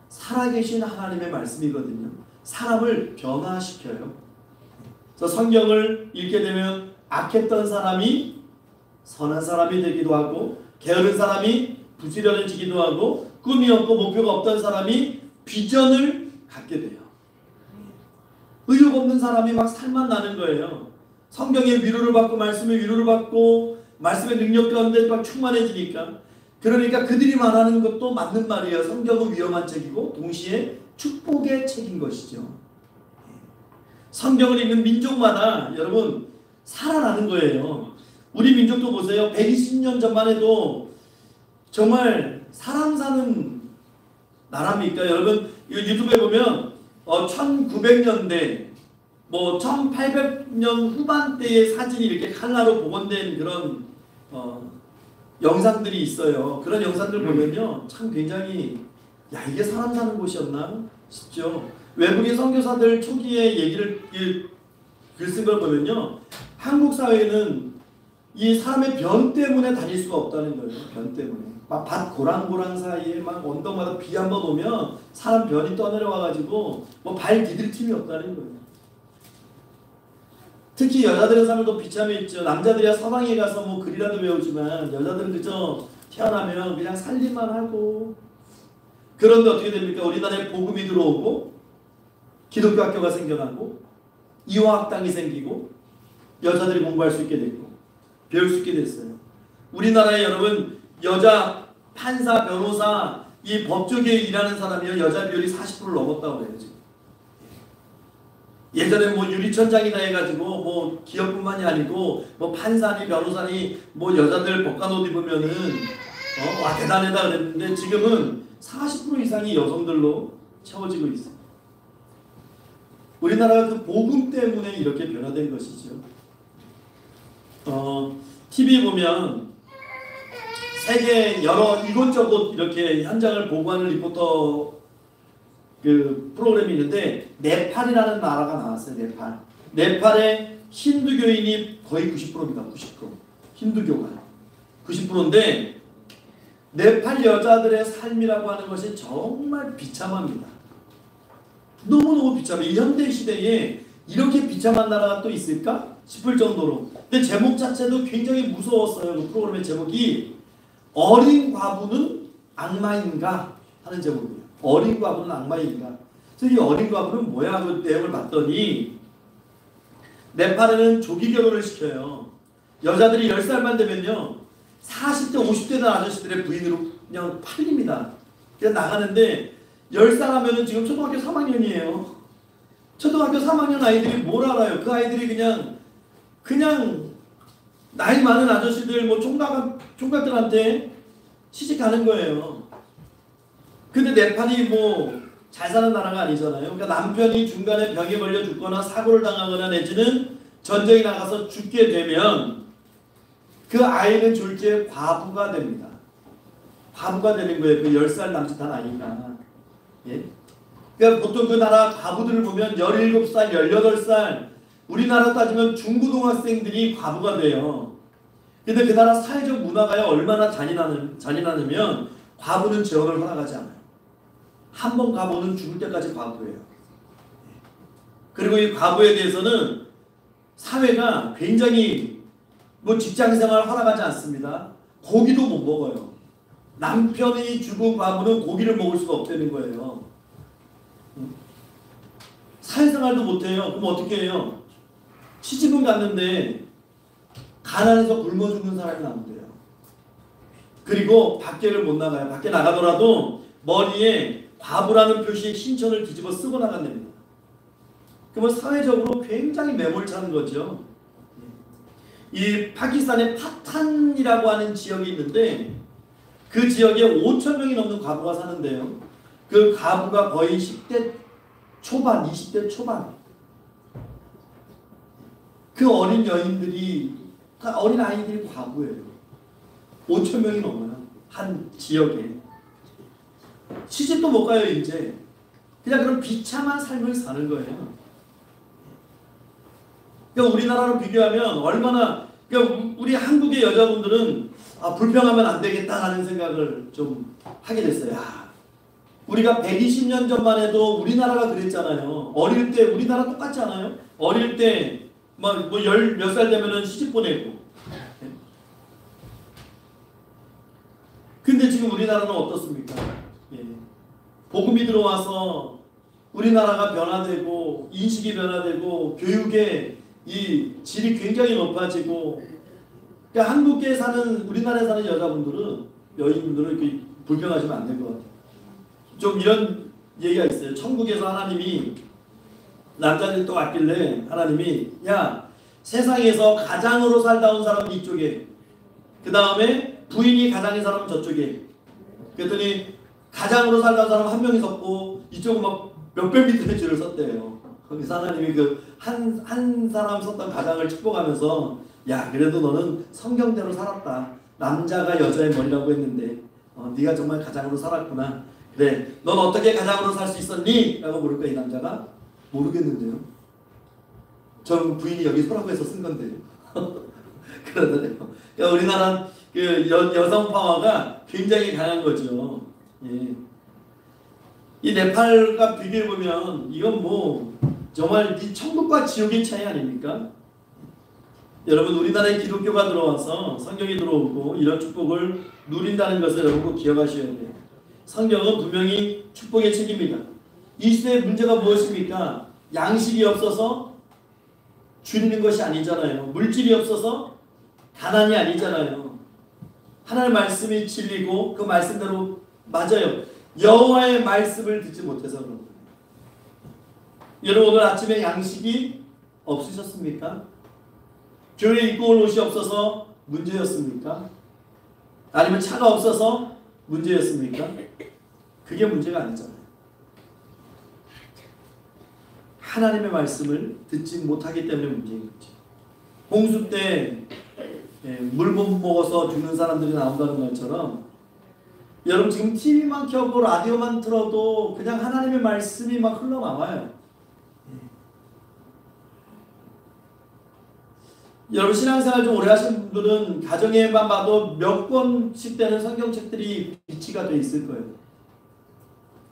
살아계신 하나님의 말씀이거든요. 사람을 변화시켜요. 그래서 성경을 읽게 되면 악했던 사람이 선한 사람이 되기도 하고, 게으른 사람이 부지런해지기도 하고, 꿈이 없고 목표가 없던 사람이 비전을 갖게 돼요. 의욕 없는 사람이 막 살만 나는 거예요. 성경의 위로를 받고 말씀의 위로를 받고 말씀의 능력 가운데 막 충만해지니까. 그러니까 그들이 말하는 것도 맞는 말이에요. 성경은 위험한 책이고 동시에 축복의 책인 것이죠. 성경을 읽는 민족마다 여러분 살아나는 거예요. 우리 민족도 보세요. 120년 전만 해도 정말 사람 사는 나라입니까? 여러분 유튜브에 보면 1900년대 뭐 1800년 후반대의 사진이 이렇게 칼라로 복원된 그런 영상들이 있어요. 그런 영상들 보면요 참 굉장히 야 이게 사람 사는 곳이었나 싶죠. 외국인 선교사들 초기에 얘기를 글 쓴 걸 보면요 한국 사회는 이 사람의 변 때문에 다닐 수가 없다는 거예요. 변 때문에 막 밭 고랑고랑 사이에 막 언덕마다 비 한번 오면 사람 변이 떠내려와가지고 뭐 발 디딜 틈이 없다는 거예요. 특히 여자들의 삶을 더 비참해 있죠. 남자들이야 서방에 가서 뭐 글이라도 배우지만 여자들은 그저 태어나면 그냥 살림만 하고. 그런데 어떻게 됩니까? 우리나라에 복음이 들어오고 기독교 학교가 생겨나고 이화학당이 생기고 여자들이 공부할 수 있게 됐고 배울 수 있게 됐어요. 우리나라에 여러분 여자 판사, 변호사, 이 법조계에 일하는 사람이 여자 비율이 40%를 넘었다고 해요. 지금. 예전에 뭐 유리천장이나 해가지고 뭐 기업뿐만이 아니고 뭐 판사니 변호사니 뭐 여자들 법관옷 입으면은 와 대단하다 그랬는데 지금은 40% 이상이 여성들로 채워지고 있어요. 우리나라가 그 복음 때문에 이렇게 변화된 것이죠. TV 보면 세계 여러 이곳저곳 이렇게 현장을 보고하는 리포터 그 프로그램이 있는데 네팔이라는 나라가 나왔어요. 네팔의 힌두교인이 거의 90%입니다. 90%. 힌두교가 90%인데 네팔 여자들의 삶이라고 하는 것이 정말 비참합니다. 너무너무 비참해. 이 현대 시대에 이렇게 비참한 나라가 또 있을까 싶을 정도로. 근데 제목 자체도 굉장히 무서웠어요. 그 프로그램의 제목이 어린 과부는 악마인가 하는 제목이에요. 어린 과부는 악마인가. 그래서 이 어린 과부는 뭐야? 그 내용을 봤더니 네팔에는 조기 결혼을 시켜요. 여자들이 10살만 되면요 40대 50대 된 아저씨들의 부인으로 그냥 팔립니다. 그냥 나가는데 10살 하면은 지금 초등학교 3학년이에요. 초등학교 3학년 아이들이 뭘 알아요? 그 아이들이 그냥 나이 많은 아저씨들 뭐 총각들한테 시집 가는 거예요. 근데 네팔이 뭐 잘 사는 나라가 아니잖아요. 그러니까 남편이 중간에 병에 걸려 죽거나 사고를 당하거나 내지는 전쟁에 나가서 죽게 되면 그 아이는 졸지에 과부가 됩니다. 과부가 되는 거예요. 그 10살 남짓한 아이가. 예? 그러니까 보통 그 나라 과부들을 보면 17살, 18살 우리나라 따지면 중고등학생들이 과부가 돼요. 근데 그 나라 사회적 문화가 얼마나 잔인하냐면 과부는 재혼을 허락하지 않아요. 한 번 과부는 죽을 때까지 과부예요. 그리고 이 과부에 대해서는 사회가 굉장히 뭐 직장생활 허락하지 않습니다. 고기도 못 먹어요. 남편이 죽은 과부는 고기를 먹을 수가 없다는 거예요. 사회생활도 못해요. 그럼 어떻게 해요? 시집은 갔는데 가난해서 굶어 죽는 사람이 나온대요. 그리고 밖에를 못 나가요. 밖에 나가더라도 머리에 과부라는 표시의 신천을 뒤집어 쓰고 나간답니다. 그러면 사회적으로 굉장히 매몰차는 거죠. 이 파키스탄의 파탄이라고 하는 지역이 있는데 그 지역에 5천 명이 넘는 과부가 사는데요. 그 과부가 거의 10대 초반, 20대 초반. 그 어린 여인들이, 어린 아이들이 과부예요. 5천 명이 넘어요. 한 지역에. 시집도 못 가요, 이제. 그냥 그런 비참한 삶을 사는 거예요. 그러니까 우리나라로 비교하면 얼마나, 그러니까 우리 한국의 여자분들은 불평하면 안 되겠다라는 생각을 좀 하게 됐어요. 우리가 120년 전만 해도 우리나라가 그랬잖아요. 어릴 때 우리나라 똑같지 않아요? 어릴 때 뭐 몇 살 되면은 시집 보내고. 근데 지금 우리나라는 어떻습니까? 예. 복음이 들어와서 우리나라가 변화되고 인식이 변화되고 교육의 이 질이 굉장히 높아지고, 그러니까 한국에 사는, 우리나라에 사는 여인분들은 이렇게 불평하시면 안 될 것 같아요. 좀 이런 얘기가 있어요. 천국에서 하나님이 남자들이 또 왔길래 하나님이 야, 세상에서 가장으로 살다 온 사람은 이쪽에, 그 다음에 부인이 가장인 사람은 저쪽에. 그랬더니 가장으로 살다 온 사람은 한 명이 섰고 이쪽은 막 몇백 미터의 줄을 섰대요. 그래서 하나님이 그 한 사람 섰던 가장을 축복하면서 야, 그래도 너는 성경대로 살았다. 남자가 여자의 머리라고 했는데 네가 정말 가장으로 살았구나. 그래, 넌 어떻게 가장으로 살 수 있었니? 라고 물을 거야. 이 남자가 모르겠는데요. 전 부인이 여기 서라고 해서 쓴 건데요. 그러더래요. 그러니까 우리나라 그 여성 파워가 굉장히 강한 거죠. 예. 이 네팔과 비교해 보면 이건 뭐 정말 이 천국과 지옥의 차이 아닙니까? 여러분, 우리나라에 기독교가 들어와서 성경이 들어오고 이런 축복을 누린다는 것을 여러분 꼭 기억하셔야 돼요. 성경은 분명히 축복의 책입니다. 이 시대의 문제가 무엇입니까? 양식이 없어서 줄이는 것이 아니잖아요. 물질이 없어서 가난이 아니잖아요. 하나님의 말씀이 진리고 그 말씀대로 맞아요. 여호와의 말씀을 듣지 못해서 그런 거예요. 여러분, 오늘 아침에 양식이 없으셨습니까? 교회 입고 올 옷이 없어서 문제였습니까? 아니면 차가 없어서 문제였습니까? 그게 문제가 아니잖아요. 하나님의 말씀을 듣지 못하기 때문에 문제인 거죠. 홍수 때 물 못 먹어서 죽는 사람들이 나온다는 말처럼 여러분, 지금 TV만 켜고 라디오만 틀어도 그냥 하나님의 말씀이 막 흘러나와요. 여러분 신앙생활 좀 오래 하신 분들은 가정에만 봐도 몇 권씩 되는 성경책들이 비치가 돼 있을 거예요.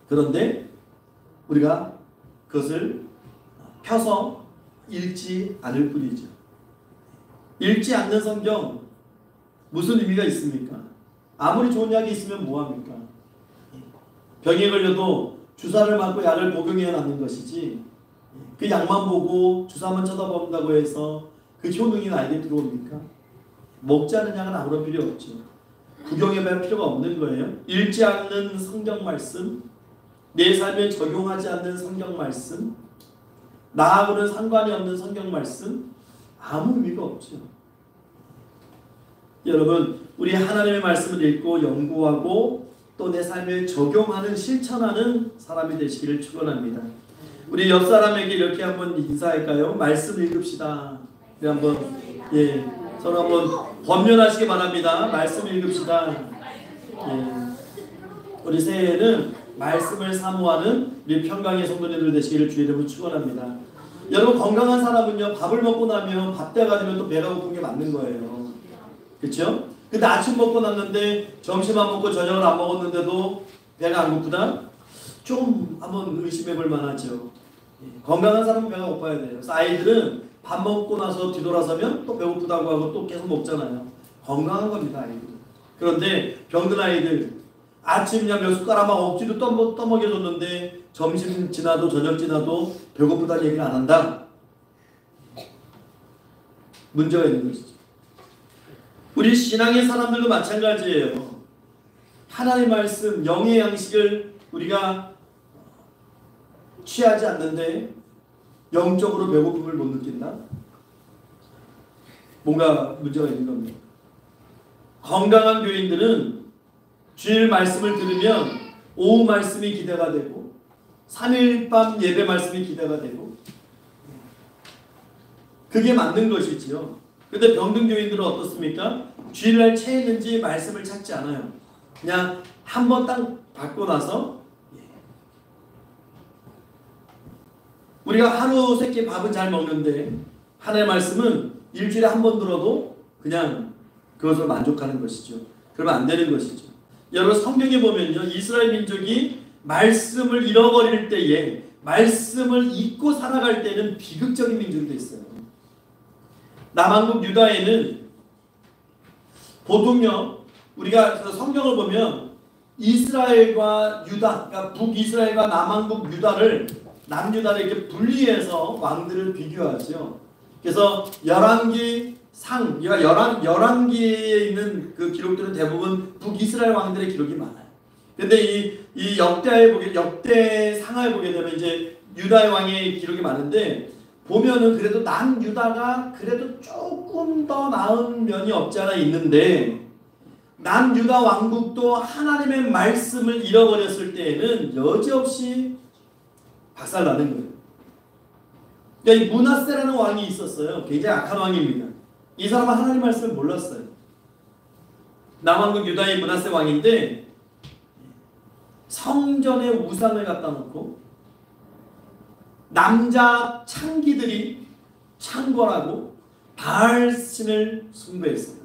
그런데 우리가 그것을 펴서 읽지 않을 뿐이죠. 읽지 않는 성경 무슨 의미가 있습니까? 아무리 좋은 약이 있으면 뭐합니까? 병에 걸려도 주사를 맞고 약을 복용해야 낫는 것이지 그 약만 보고 주사만 쳐다본다고 해서 그 효능이 나에게 들어옵니까? 먹지 않은 약은 아무런 필요 없죠. 구경해봐야 필요가 없는 거예요. 읽지 않는 성경 말씀, 내 삶에 적용하지 않는 성경 말씀, 나하고는 상관이 없는 성경 말씀, 아무 의미가 없죠. 여러분, 우리 하나님의 말씀을 읽고 연구하고 또 내 삶에 적용하는 실천하는 사람이 되시기를 축원합니다. 우리 옆 사람에게 이렇게 한번 인사할까요? 말씀 읽읍시다. 우리 한번 서로 한번 번면하시기 바랍니다. 말씀 읽읍시다. 우리 새해에는 말씀을 사모하는 우리 평강의 성도님들 되시기를 주의 이름으로 축원합니다. 여러분 건강한 사람은요 밥을 먹고 나면 밥 때가 되면 또 배가 고픈 게 맞는 거예요. 그렇죠? 근데 아침 먹고 났는데 점심 안 먹고 저녁을 안 먹었는데도 배가 안 고프다? 좀 한번 의심해 볼 만하죠. 건강한 사람은 배가 고파야 돼요. 그래서 아이들은 밥 먹고 나서 뒤돌아서면 또 배고프다고 하고 또 계속 먹잖아요. 건강한 겁니다, 아이들은. 그런데 병든 아이들 아침 그냥 몇 숟가락만 억지로 떠먹여줬는데 점심 지나도 저녁 지나도 배고프다는 얘기를 안 한다. 문제가 있는 것이죠. 우리 신앙의 사람들도 마찬가지예요. 하나님의 말씀, 영의 양식을 우리가 취하지 않는데 영적으로 배고픔을 못 느낀다? 뭔가 문제가 있는 겁니다. 건강한 교인들은 주일 말씀을 들으면 오후 말씀이 기대가 되고 3일 밤 예배 말씀이 기대가 되고 그게 맞는 것이지요. 근데 병든 교인들은 어떻습니까? 주일날 체했는지 말씀을 찾지 않아요. 그냥 한 번 딱 받고 나서 우리가 하루 세끼 밥은 잘 먹는데 하나님의 말씀은 일주일에 한 번 들어도 그냥 그것을 만족하는 것이죠. 그러면 안 되는 것이죠. 여러분 성경에 보면요. 이스라엘 민족이 말씀을 잃어버릴 때에 말씀을 잊고 살아갈 때는 비극적인 민족이 됐어요. 남한국 유다에는 보통요. 우리가 성경을 보면 이스라엘과 유다, 그러니까 북이스라엘과 남한국 유다를 남유다를 이렇게 분리해서 왕들을 비교하죠. 그래서 열왕기상, 열왕기에 있는 그 기록들은 대부분 북이스라엘 왕들의 기록이 많아요. 근데 이 역대상을 보게 되면 이제 유다의 왕의 기록이 많은데 보면은 그래도 남유다가 그래도 조금 더 나은 면이 없지 않아 있는데 남유다 왕국도 하나님의 말씀을 잃어버렸을 때에는 여지없이 박살나는 거예요. 그러니까 이 므낫세라는 왕이 있었어요. 굉장히 악한 왕입니다. 이 사람은 하나님 말씀을 몰랐어요. 남왕국 유다의 므낫세 왕인데 성전에 우상을 갖다 놓고 남자 창기들이 창궐하고 바알신을 숭배했어요.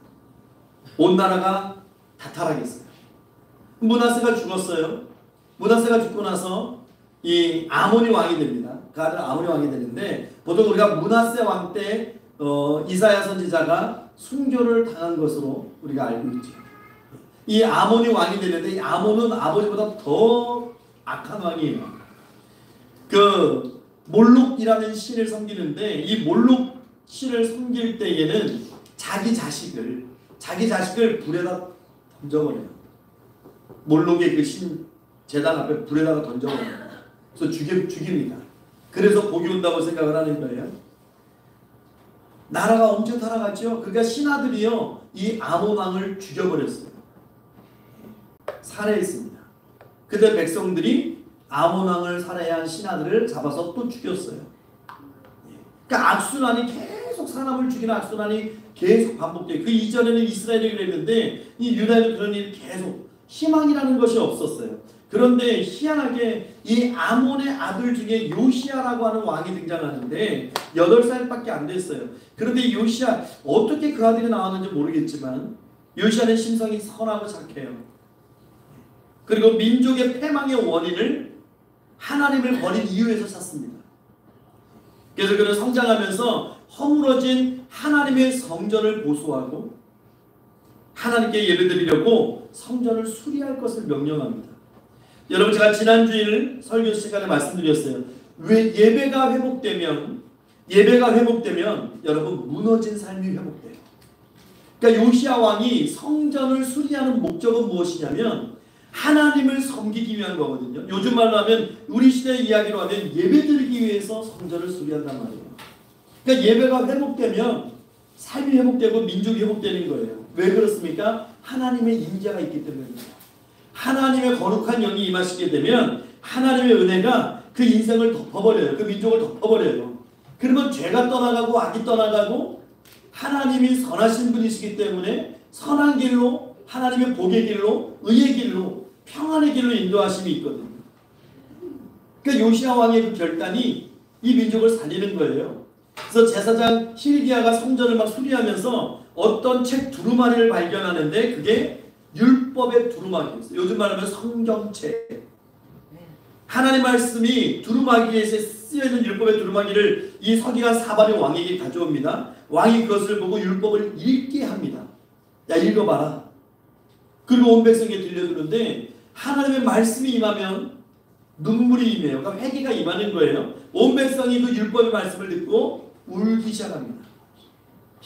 온 나라가 다 타락했어요. 므낫세가 죽었어요. 므낫세가 죽고 나서 이 아모니 왕이 됩니다. 그 아들 아모니 왕이 되는데 보통 우리가 므낫세 왕 때 이사야 선지자가 순교를 당한 것으로 우리가 알고 있죠. 이 아모니 왕이 되는데 이 아몬은 아버지보다 더 악한 왕이에요. 그 몰록이라는 신을 섬기는데 이 몰록 신을 섬길 때에는 자기 자식을 불에다 던져버려요. 몰록의 그 신 제단 앞에 불에다가 던져버려요. 그래서 죽입니다. 그래서 복이 온다고 생각을 하는 거예요. 나라가 엄청 타락했죠. 그러니까 신하들이요 이 아몬 왕을 죽여버렸어요. 살해했습니다. 그때 백성들이 아몬 왕을 살해한 신하들을 잡아서 또 죽였어요. 그러니까 악순환이 계속 사람을 죽이는 악순환이 계속 반복돼요. 그 이전에는 이스라엘이 그랬는데 이 유다에도 그런 일이 계속 희망이라는 것이 없었어요. 그런데 희한하게 이 아몬의 아들 중에 요시야라고 하는 왕이 등장하는데 8살밖에 안 됐어요. 그런데 요시야 어떻게 그 아들이 나왔는지 모르겠지만 요시야는 심성이 선하고 착해요. 그리고 민족의 패망의 원인을 하나님을 버린 이유에서 찾습니다. 그래서 그는 성장하면서 허물어진 하나님의 성전을 보수하고 하나님께 예배드리려고 성전을 수리할 것을 명령합니다. 여러분 제가 지난 주일 설교 시간에 말씀드렸어요. 왜 예배가 회복되면 여러분 무너진 삶이 회복돼요. 그러니까 요시야 왕이 성전을 수리하는 목적은 무엇이냐면 하나님을 섬기기 위한 거거든요. 요즘 말로 하면 우리 시대 이야기로 하면 예배드리기 위해서 성전을 수리한단 말이에요. 그러니까 예배가 회복되면 삶이 회복되고 민족이 회복되는 거예요. 왜 그렇습니까? 하나님의 임재가 있기 때문입니다. 하나님의 거룩한 영이 임하시게 되면 하나님의 은혜가 그 인생을 덮어버려요. 그 민족을 덮어버려요. 그러면 죄가 떠나가고 악이 떠나가고 하나님이 선하신 분이시기 때문에 선한 길로 하나님의 복의 길로 의의 길로 평안의 길로 인도하심이 있거든요. 그러니까 요시야 왕의 그 결단이 이 민족을 살리는 거예요. 그래서 제사장 hil기야가 성전을 막 수리하면서 어떤 책 두루마리를 발견하는데 그게 율법의 두루마리였어요. 요즘 말하면 성경책. 하나님 말씀이 두루마기에 쓰여있는 율법의 두루마기를 이 서기관 사발의 왕에게 가져옵니다. 왕이 그것을 보고 율법을 읽게 합니다. 야 읽어봐라. 그리고 온 백성에게 들려주는데 하나님의 말씀이 임하면 눈물이 임해요. 그러니까 회개가 임하는 거예요. 온 백성이 그 율법의 말씀을 듣고 울기 시작합니다.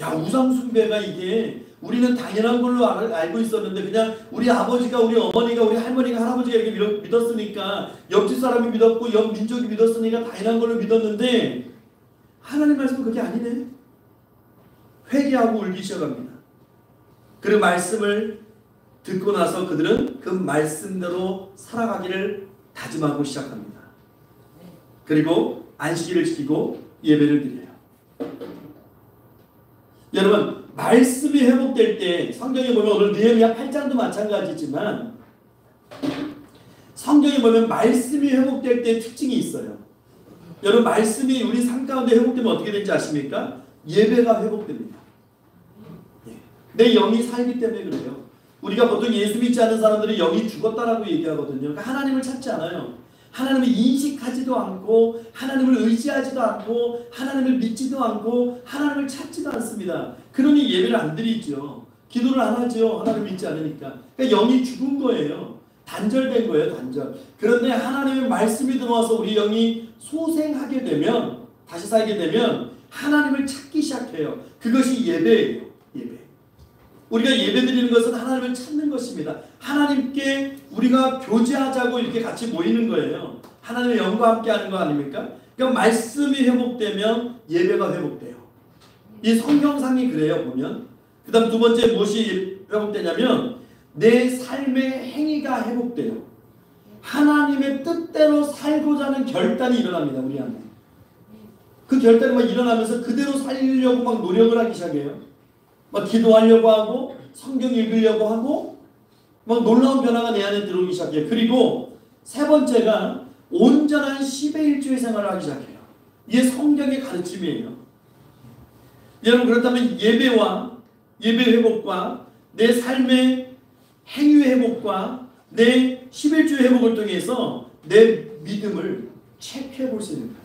야 우상 숭배가 이게 우리는 당연한 걸로 알고 있었는데 그냥 우리 아버지가 우리 어머니가 우리 할머니가 할아버지가 이렇게 믿었으니까 옆집 사람이 믿었고 옆 민족이 믿었으니까 당연한 걸로 믿었는데 하나님 말씀은 그게 아니네. 회개하고 울기 시작합니다. 그 말씀을 듣고 나서 그들은 그 말씀대로 살아가기를 다짐하고 시작합니다. 그리고 안식일을 지키고 예배를 드려요. 여러분 말씀이 회복될 때 성경에 보면 오늘 느헤미야 8장도 마찬가지지만 성경에 보면 말씀이 회복될 때 특징이 있어요. 여러분 말씀이 우리 삶 가운데 회복되면 어떻게 되는지 아십니까? 예배가 회복됩니다. 내 영이 살기 때문에 그래요. 우리가 보통 예수 믿지 않는 사람들이 영이 죽었다라고 얘기하거든요. 그러니까 하나님을 찾지 않아요. 하나님을 인식하지도 않고 하나님을 의지하지도 않고 하나님을 믿지도 않고 하나님을 찾지도 않습니다. 그러니 예배를 안 드리죠. 기도를 안 하죠. 하나님을 믿지 않으니까. 그러니까 영이 죽은 거예요. 단절된 거예요. 단절. 그런데 하나님의 말씀이 들어와서 우리 영이 소생하게 되면 다시 살게 되면 하나님을 찾기 시작해요. 그것이 예배예요. 예배. 우리가 예배드리는 것은 하나님을 찾는 것입니다. 하나님께 우리가 교제하자고 이렇게 같이 모이는 거예요. 하나님의 영과 함께 하는 거 아닙니까? 그러니까 말씀이 회복되면 예배가 회복돼요. 이 성경상이 그래요. 보면 그 다음 두 번째 무엇이 회복되냐면 내 삶의 행위가 회복돼요. 하나님의 뜻대로 살고자 하는 결단이 일어납니다. 우리 안에. 그 결단이 막 일어나면서 그대로 살려고 막 노력을 하기 시작해요. 막 기도하려고 하고 성경 읽으려고 하고 막 놀라운 변화가 내 안에 들어오기 시작해요. 그리고 세 번째가 온전한 10의 1주의 생활을 하기 시작해요. 이게 성경의 가르침이에요. 여러분 그렇다면 예배와 예배 회복과 내 삶의 행위 회복과 내 11주의 회복을 통해서 내 믿음을 체크해 볼 수 있는 거예요.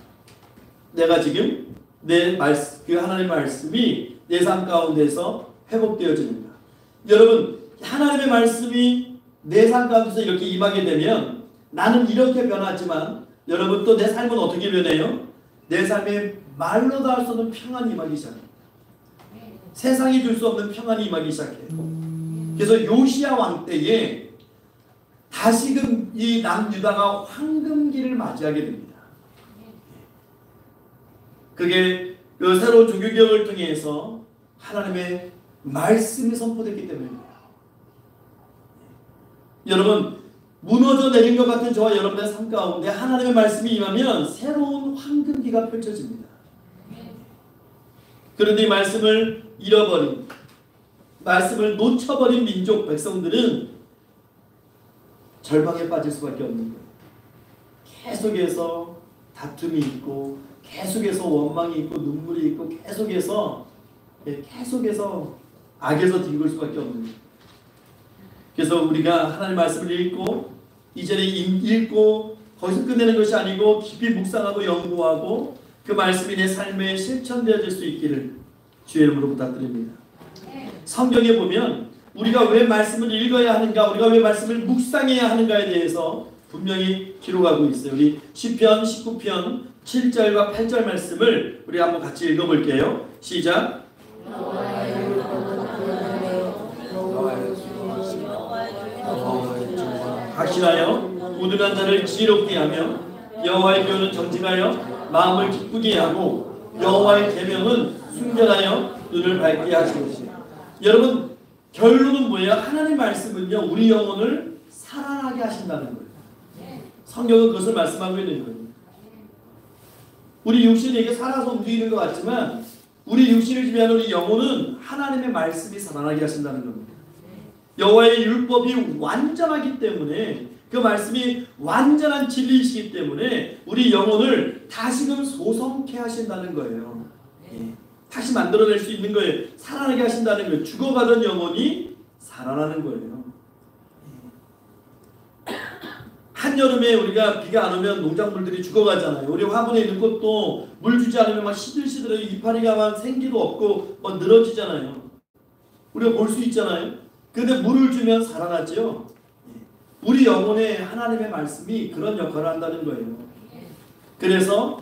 내가 지금 내 말씀, 그 하나님의 말씀이 내 삶 가운데서 회복되어집니다. 여러분 하나님의 말씀이 내 삶 가운데서 이렇게 임하게 되면 나는 이렇게 변하지만 여러분 또 내 삶은 어떻게 변해요? 내 삶에 말로도 할 수 없는 평안이 임하기 시작해요. 세상이 줄 수 없는 평안이 임하기 시작해요. 그래서 요시야 왕 때에 다시금 이 남유다가 황금기를 맞이하게 됩니다. 그게 그 새로운 종교개혁을 통해서 하나님의 말씀이 선포됐기 때문입니다. 여러분 무너져 내린 것 같은 저와 여러분의 삶 가운데 하나님의 말씀이 임하면 새로운 황금기가 펼쳐집니다. 그런데 이 말씀을 잃어버린, 말씀을 놓쳐버린 민족 백성들은 절망에 빠질 수밖에 없는 거예요. 계속해서 다툼이 있고 계속해서 원망이 있고 눈물이 있고 계속해서 악에서 뒤집을 수밖에 없는 거예요. 그래서 우리가 하나님 말씀을 읽고 이전에 읽고 거기서 끝내는 것이 아니고 깊이 묵상하고 연구하고 그 말씀이 내 삶에 실천되어질 수 있기를 주의 이름으로 부탁드립니다. 성경에 보면 우리가 왜 말씀을 읽어야 하는가, 우리가 왜 말씀을 묵상해야 하는가에 대해서 분명히 기록하고 있어요. 우리 시편 19편 7절과 8절 말씀을 우리 한번 같이 읽어볼게요. 시작. 확신하여 우둔한 자를 지혜롭게 하며 여호와의 교훈은 정직하여 마음을 기쁘게 하고 여호와의 계명은 순결하여 눈을 밝게 하시옵소서. 여러분, 결론은 뭐예요? 하나님의 말씀은요, 우리 영혼을 살아나게 하신다는 거예요. 성경은 그것을 말씀하고 있는 거예요. 우리 육신이 이게 살아서 움직이는 것 같지만 우리 육신을 지배하는 우리 영혼은 하나님의 말씀이 살아나게 하신다는 겁니다. 여호와의 율법이 완전하기 때문에, 그 말씀이 완전한 진리이시기 때문에 우리 영혼을 다시금 소성케 하신다는 거예요. 다시 만들어낼 수 있는 거예요. 살아나게 하신다는 거예요. 죽어가던 영혼이 살아나는 거예요. 한여름에 우리가 비가 안 오면 농작물들이 죽어가잖아요. 우리 화분에 있는 꽃도 물 주지 않으면 막 시들시들해요. 이파리가 막 생기도 없고 막 늘어지잖아요. 우리가 볼 수 있잖아요. 근데 물을 주면 살아나죠. 우리 영혼에 하나님의 말씀이 그런 역할을 한다는 거예요. 그래서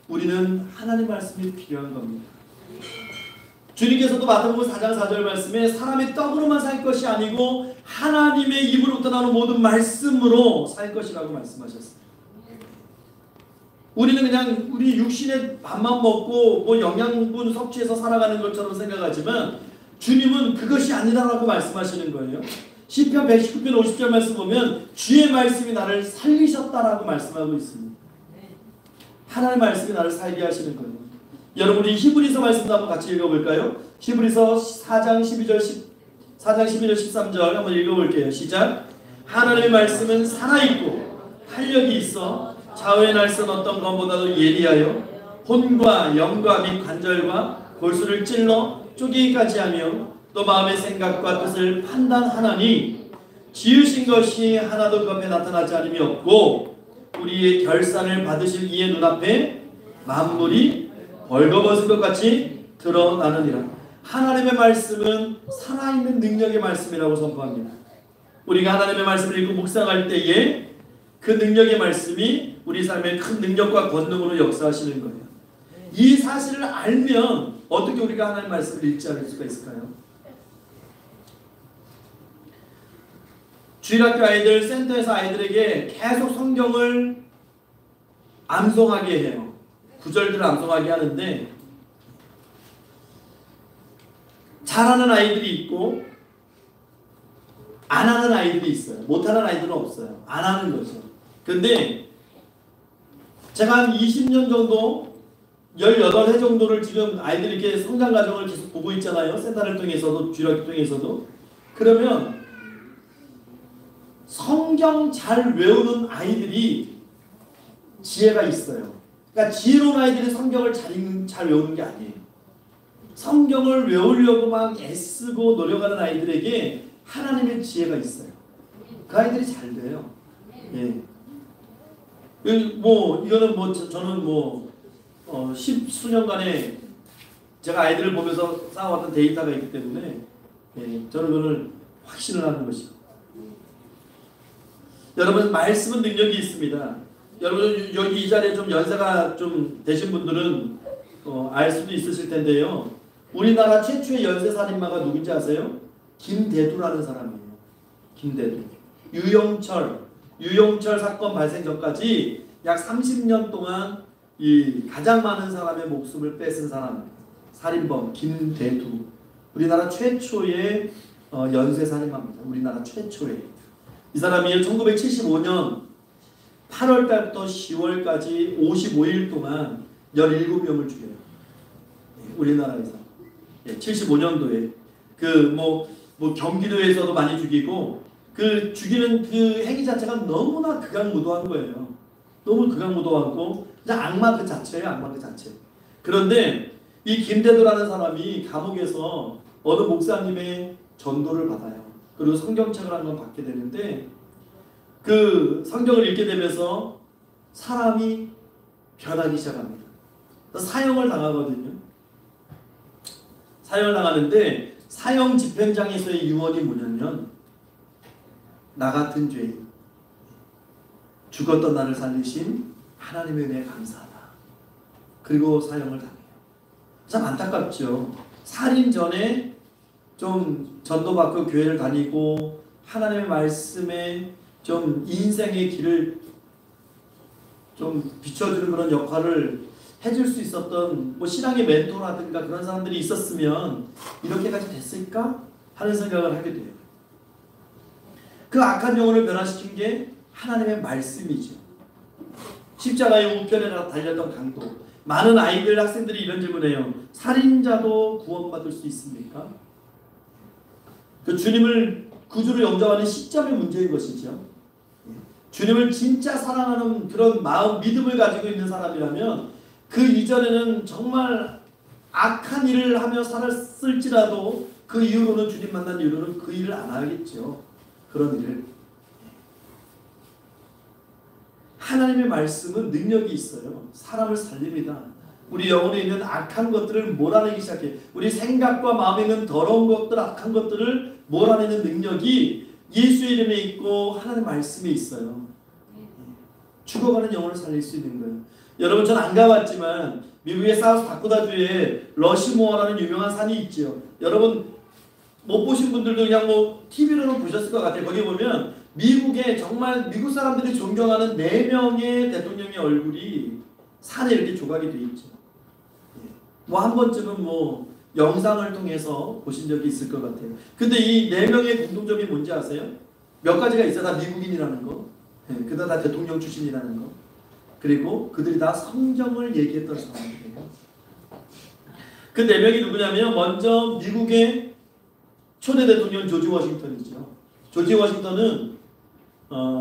우리는 하나님 말씀이 필요한 겁니다. 주님께서도 마태복음 4장 4절 말씀에 사람의 떡으로만 살 것이 아니고 하나님의 입으로부터 나오는 모든 말씀으로 살 것이라고 말씀하셨어요. 우리는 그냥 우리 육신의 밥만 먹고 뭐 영양분 섭취해서 살아가는 것처럼 생각하지만 주님은 그것이 아니라고 말씀하시는 거예요. 시편 119편 50절 말씀 보면 주의 말씀이 나를 살리셨다라고 말씀하고 있습니다. 하나님의 말씀이 나를 살게 하시는 거예요. 여러분, 우리 히브리서 말씀도 한번 같이 읽어볼까요? 히브리서 4장 12절 13절 한번 읽어볼게요. 시작. 하나님의 말씀은 살아있고 활력이 있어 좌우의 날선 어떤 것보다도 예리하여 혼과 영과 및 관절과 골수를 찔러 쪼개기까지 하며 또 마음의 생각과 뜻을 판단하나니 지으신 것이 하나도 그 앞에 나타나지 않음이 없고 우리의 결산을 받으실 이의 눈앞에 만물이 벌거벗은 것 같이 드러나느니라. 하나님의 말씀은 살아있는 능력의 말씀이라고 선포합니다. 우리가 하나님의 말씀을 읽고 묵상할 때에 그 능력의 말씀이 우리 삶에 큰 능력과 권능으로 역사하시는 거예요. 이 사실을 알면 어떻게 우리가 하나님의 말씀을 읽지 않을 수가 있을까요? 주일학교 아이들 센터에서 아이들에게 계속 성경을 암송하게 해요. 구절들을 암송하게 하는데 잘하는 아이들이 있고 안 하는 아이들이 있어요. 못하는 아이들은 없어요. 안 하는 거죠. 근데 제가 한 20년 정도 18회 정도를 지금 아이들이 이렇게 성장 과정을 계속 보고 있잖아요. 센터를 통해서도 주일학교 통해서도. 그러면 성경 잘 외우는 아이들이 지혜가 있어요. 그러니까 지혜로운 아이들이 성경을 잘 외우는 게 아니에요. 성경을 외우려고 막 애쓰고 노력하는 아이들에게 하나님의 지혜가 있어요. 그 아이들이 잘 돼요. 예. 뭐 이거는 뭐 저는 뭐 10수년간에 제가 아이들을 보면서 쌓아왔던 데이터가 있기 때문에 저는 그걸 확신을 하는 것이죠. 여러분, 말씀은 능력이 있습니다. 여러분, 여기 이 자리에 좀 연세가 좀 되신 분들은 알 수도 있으실 텐데요. 우리나라 최초의 연쇄살인마가 누군지 아세요? 김대두라는 사람이에요. 김대두. 유영철 사건 발생 전까지 약 30년 동안 이 가장 많은 사람의 목숨을 뺏은 사람, 살인범 김대두. 우리나라 최초의 연쇄살인마입니다. 우리나라 최초의. 이 사람이 1975년 8월 달부터 10월까지 55일 동안 17명을 죽여요. 우리나라에서. 75년도에 그 뭐 경기도에서도 많이 죽이고 그 죽이는 그 행위 자체가 너무나 극악무도한 거예요. 너무 극악무도하고 그냥 악마 그 자체예요. 악마 그 자체. 그런데 이 김대도라는 사람이 감옥에서 어느 목사님의 전도를 받아요. 그리고 성경책을 한 권 받게 되는데 그 성경을 읽게 되면서 사람이 변하기 시작합니다. 사형을 당하거든요. 사형을 당하는데 사형 집행장에서의 유언이 뭐냐면 나 같은 죄인 죽었던 나를 살리신 하나님의 은혜에 감사하다. 그리고 사형을 당해요. 참 안타깝죠. 살인 전에 좀 전도받고 교회를 다니고 하나님의 말씀에 좀 인생의 길을 좀 비춰주는 그런 역할을 해줄 수 있었던 뭐 신앙의 멘토라든가 그런 사람들이 있었으면 이렇게까지 됐을까 하는 생각을 하게 돼요. 그 악한 영혼을 변화시킨 게 하나님의 말씀이죠. 십자가의 우편에 달렸던 강도. 많은 아이들, 학생들이 이런 질문해요. 살인자도 구원받을 수 있습니까? 그 주님을 구주로 영접하는 시점이 문제인 것이죠. 주님을 진짜 사랑하는 그런 마음, 믿음을 가지고 있는 사람이라면 그 이전에는 정말 악한 일을 하며 살았을지라도 그 이후로는 주님 만난 이후로는 그 일을 안 하겠죠. 그런 일을. 하나님의 말씀은 능력이 있어요. 사람을 살립니다. 우리 영혼에 있는 악한 것들을 몰아내기 시작해요. 우리 생각과 마음에 있는 더러운 것들, 악한 것들을 몰아내는 능력이 예수의 이름에 있고 하나님의 말씀에 있어요. 죽어가는 영혼을 살릴 수 있는 거예요. 여러분 전 안 가봤지만 미국의 사우스 다코타주에 러시모어라는 유명한 산이 있죠. 여러분 못 보신 분들도 그냥 뭐 TV로는 보셨을 것 같아요. 거기 보면 미국의 정말 미국 사람들이 존경하는 4명의 대통령의 얼굴이 산에 이렇게 조각이 돼 있죠. 뭐 한 번쯤은 뭐 영상을 통해서 보신 적이 있을 것 같아요. 근데 이 4명의 공통점이 뭔지 아세요? 몇 가지가 있어요. 다 미국인이라는 거. 그다 다 대통령 출신이라는 거. 그리고 그들이 다 성경을 얘기했던 사람들이에요. 그 4명이 누구냐면 먼저 미국의 초대 대통령 조지 워싱턴이죠. 조지 워싱턴은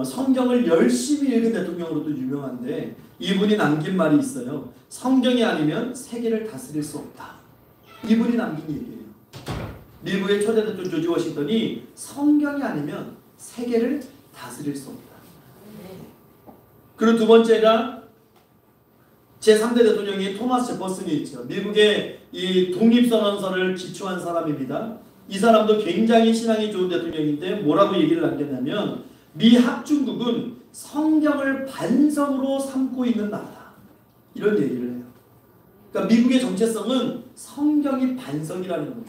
성경을 열심히 읽은 대통령으로도 유명한데 이분이 남긴 말이 있어요. 성경이 아니면 세계를 다스릴 수 없다. 이분이 남긴 얘기예요. 미국의 초대 대통령 조지 워싱턴이 성경이 아니면 세계를 다스릴 수 없다. 그리고 두 번째가 제3대 대통령이 토마스 제퍼슨이 있죠. 미국의 이 독립선언서를 기초한 사람입니다. 이 사람도 굉장히 신앙이 좋은 대통령인데 뭐라고 얘기를 남겼냐면 미 합중국은 성경을 반성으로 삼고 있는 나라다. 이런 얘기를 해요. 그러니까 미국의 정체성은 성경이 반성이라는 거예요.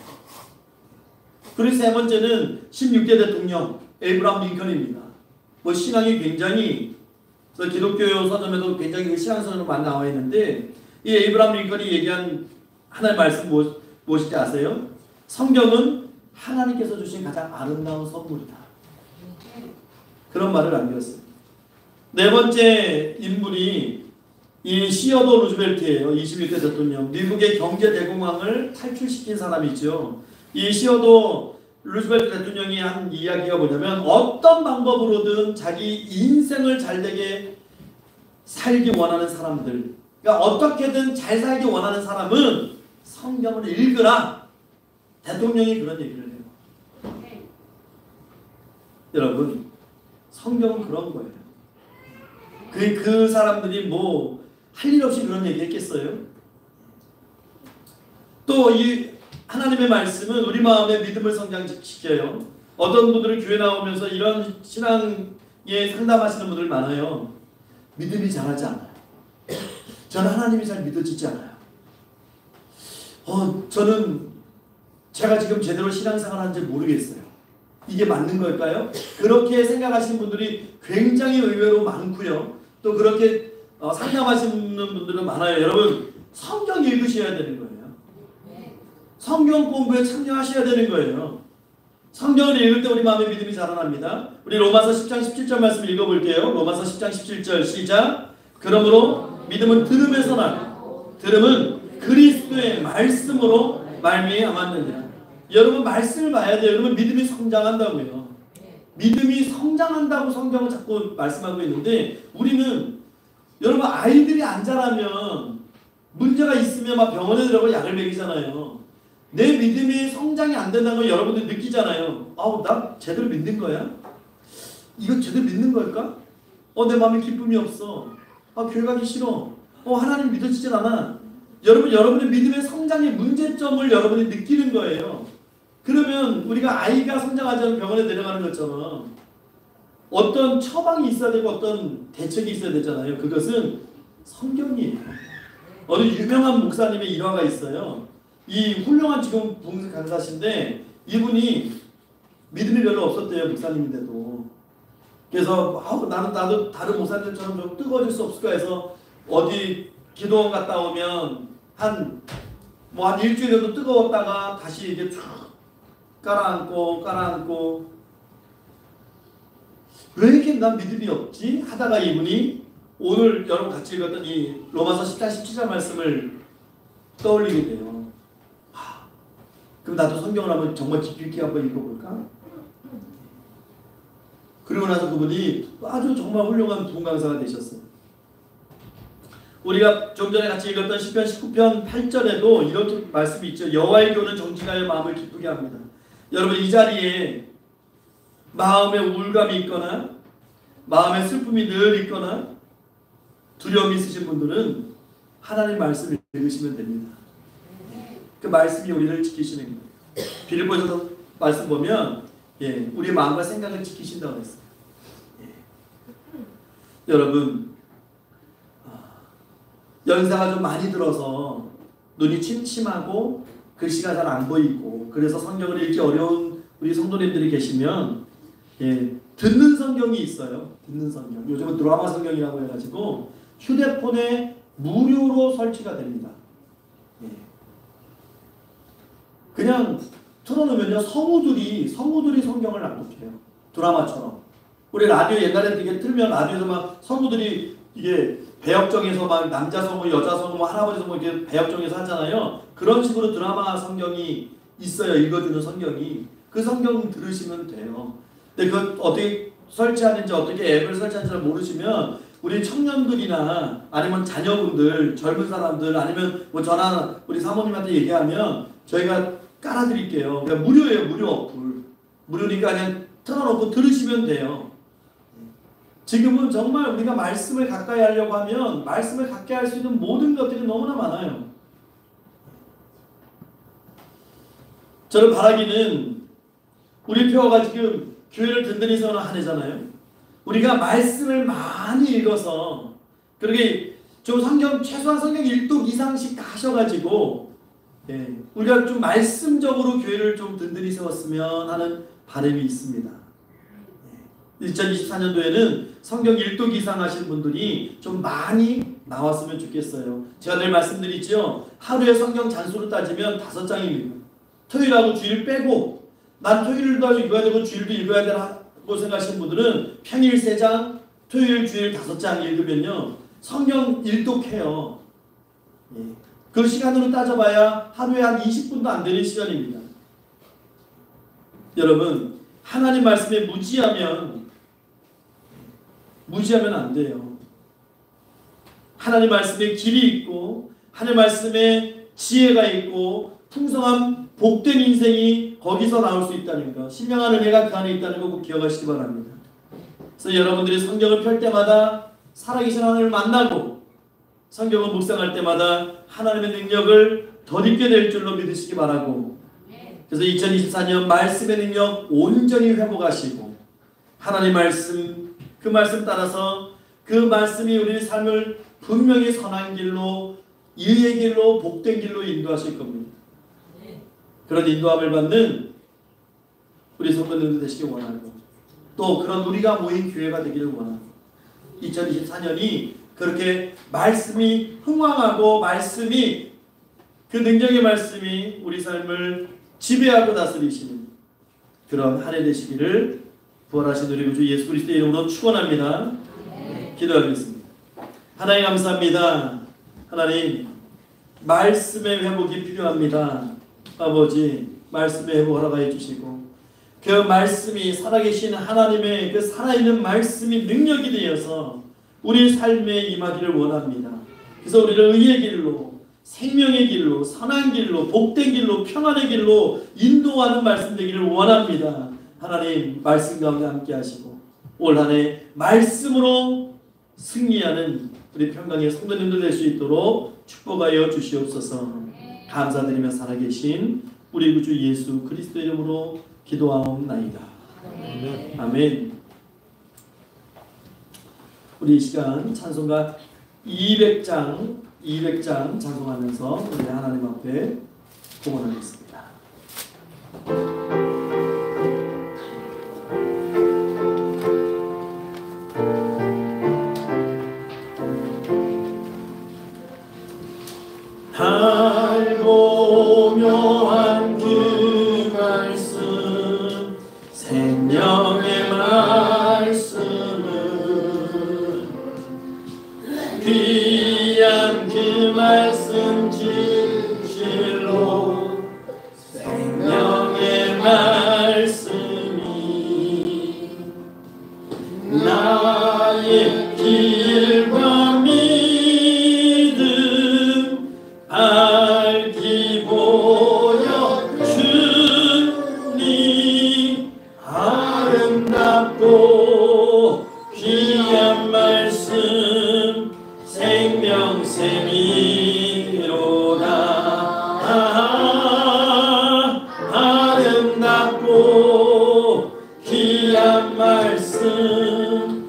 그리고 세 번째는 16대 대통령 에이브라함 링컨입니다. 뭐 신앙이 굉장히 기독교 서점에도 굉장히 신앙서적으로 많이 나와 있는데 이 에이브라함 링컨이 얘기한 하나님의 말씀 무엇인지 아세요? 성경은 하나님께서 주신 가장 아름다운 선물이다. 그런 말을 남겼어요. 네 번째 인물이 이 시어도 루즈벨트예요. 21대 대통령. 미국의 경제 대공황을 탈출시킨 사람이죠. 이 시어도 루즈벨트 대통령이 한 이야기가 뭐냐면 어떤 방법으로든 자기 인생을 잘되게 살기 원하는 사람들, 그러니까 어떻게든 잘 살기 원하는 사람은 성경을 읽으라. 대통령이 그런 얘기를 해요. 여러분 성경은 그런 거예요. 그 사람들이 뭐 할 일 없이 그런 얘기 했겠어요? 또 이 하나님의 말씀은 우리 마음의 믿음을 성장시켜요. 어떤 분들은 교회 나오면서 이런 신앙에 상담하시는 분들 많아요. 믿음이 자라지 않아요. 저는 하나님이 잘 믿어지지 않아요. 저는 제가 지금 제대로 신앙생활 하는지 모르겠어요. 이게 맞는 걸까요? 그렇게 생각하시는 분들이 굉장히 의외로 많고요. 또 그렇게 상담하시는 분들은 많아요. 여러분 성경 읽으셔야 되는 거예요. 성경 공부에 참여하셔야 되는 거예요. 성경을 읽을 때 우리 마음의 믿음이 자라납니다. 우리 로마서 10장 17절 말씀 읽어볼게요. 로마서 10장 17절 시작. 그러므로 믿음은 들음에서 나고 들음은 그리스도의 말씀으로 말미암았느니라. 여러분 말씀을 봐야 돼요. 여러분 믿음이 성장한다고요. 믿음이 성장한다고 성경은 자꾸 말씀하고 있는데 우리는 여러분 아이들이 안 자라면 문제가 있으면 막 병원에 들어가고 약을 먹이잖아요. 내 믿음이 성장이 안 된다는 걸 여러분들 느끼잖아요. 아우 나 제대로 믿는 거야? 이거 제대로 믿는 걸까? 내 마음에 기쁨이 없어. 교회 가기 싫어. 하나님 믿어지질 않아. 여러분의 믿음의 성장의 문제점을 여러분이 느끼는 거예요. 그러면 우리가 아이가 성장하지 않으면 병원에 내려가는 것처럼 어떤 처방이 있어야 되고 어떤 대책이 있어야 되잖아요. 그것은 성경이에요. 어느 유명한 목사님의 일화가 있어요. 이 훌륭한 지금 부흥 강사신데 이분이 믿음이 별로 없었대요. 목사님인데도. 그래서 나도 다른 목사님들처럼 좀 뜨거워질 수 없을까 해서 어디 기도원 갔다 오면 한 일주일 정도 뜨거웠다가 다시 이게 쭉 깔아앉고 왜 이렇게 난 믿음이 없지? 하다가 이분이 오늘 여러분 같이 읽었던 이 로마서 10장 17절 말씀을 떠올리게 돼요. 그럼 나도 성경을 한번 정말 깊이 있게 한번 읽어볼까? 그리고 나서 그분이 아주 정말 훌륭한 부흥 강사가 되셨어요. 우리가 좀 전에 같이 읽었던 시편 19편 8절에도 이런 말씀이 있죠. 여호와의 교는 정직하여 마음을 기쁘게 합니다. 여러분 이 자리에 마음에 우울감이 있거나 마음에 슬픔이 늘 있거나 두려움이 있으신 분들은 하나님 말씀을 읽으시면 됩니다. 그 말씀이 우리를 지키시는 거예요. 빌립보서 말씀 보면 우리 마음과 생각을 지키신다고 했어요. 여러분 연세가 좀 많이 들어서 눈이 침침하고 글씨가 잘 안 보이고 그래서 성경을 읽기 어려운 우리 성도님들이 계시면 듣는 성경이 있어요. 듣는 성경. 요즘은 드라마 성경이라고 해가지고 휴대폰에 무료로 설치가 됩니다. 그냥 틀어놓으면요 성우들이 성경을 낭독해요. 드라마처럼. 우리 라디오 옛날에 이게 틀면 라디오에서 막 성우들이 이게 배역정에서 막 남자 성우, 여자 성우, 할아버지 성우 이렇게 배역정에서 하잖아요. 그런 식으로 드라마 성경이 있어요. 읽어주는 성경이. 그 성경 들으시면 돼요. 근데 그 어떻게 설치하는지 어떻게 앱을 설치하는지 모르시면 우리 청년들이나 아니면 자녀분들, 젊은 사람들 아니면 저나 우리 사모님한테 얘기하면 저희가 깔아드릴게요. 그러니까 무료예요. 무료 어플. 무료니까 그냥 틀어놓고 들으시면 돼요. 지금은 정말 우리가 말씀을 가까이 하려고 하면 말씀을 가까이 할 수 있는 모든 것들이 너무나 많아요. 저는 바라기는 우리 표가 지금 교회를 든든히 세우는 한 해잖아요. 우리가 말씀을 많이 읽어서 그렇게 좀 최소한 성경 1독 이상씩 다 하셔가지고 우리가 좀 말씀적으로 교회를 좀 든든히 세웠으면 하는 바람이 있습니다. 2024년도에는 성경 1독 이상 하신 분들이 좀 많이 나왔으면 좋겠어요. 제가 늘 말씀드리죠. 하루에 성경 잔수로 따지면 5장입니다. 토요일하고 주일 빼고 난 토요일도 읽어야 되고 주일도 읽어야 되라고 생각하시는 분들은 평일 3장, 토요일, 주일 5장 읽으면요. 성경 1독해요. 그 시간으로 따져봐야 하루에 한 20분도 안 되는 시간입니다. 여러분 하나님 말씀에 무지하면 안 돼요. 하나님 말씀에 길이 있고 하나님 말씀에 지혜가 있고 풍성한 복된 인생이 거기서 나올 수 있다는 것, 신령한 은혜가 그 안에 있다는 거 꼭 기억하시기 바랍니다. 그래서 여러분들이 성경을 펼 때마다 살아계신 하나님을 만나고 성경을 묵상할 때마다 하나님의 능력을 덧입게 될 줄로 믿으시기 바라고, 그래서 2024년 말씀의 능력 온전히 회복하시고 하나님 말씀, 그 말씀 따라서 그 말씀이 우리의 삶을 분명히 선한 길로, 의의 길로, 복된 길로 인도하실 겁니다. 그런 인도함을 받는 우리 성도님들 되시길 원하고, 또 그런 우리가 모인 교회가 되기를 원하고, 2024년이 그렇게 말씀이 흥왕하고 말씀이, 그 능력의 말씀이 우리 삶을 지배하고 다스리시는 그런 한 해 되시기를 부활하신 우리 구주 예수 그리스도의 이름으로 축원합니다. 기도하겠습니다. 하나님 감사합니다. 하나님 말씀의 회복이 필요합니다. 아버지 말씀의 회복 허락하여 주시고 그 말씀이 살아계신 하나님의 그 살아있는 말씀이 능력이 되어서 우리 삶에 임하기를 원합니다. 그래서 우리를 의의 길로, 생명의 길로, 선한 길로, 복된 길로, 평안의 길로 인도하는 말씀 되기를 원합니다. 하나님 말씀 가운데 함께 하시고 올 한 해 말씀으로 승리하는 우리 평강의 성도님들 될 수 있도록 축복하여 주시옵소서. 감사드리며 살아계신 우리 구주 예수 그리스도 이름으로 기도하옵나이다. 아멘. 우리 이 시간 찬송가 200장 찬송하면서 우리 하나님 앞에 공헌하겠습니다. 달고 묘한 그 말씀 생명의 말씀은 귀한 그 말씀 진실로 생명의 말씀이 나의 길과 믿음 밝히 보여주니 아름답고 귀한 말씀 생명샘이로다. 아름답고 귀한 말씀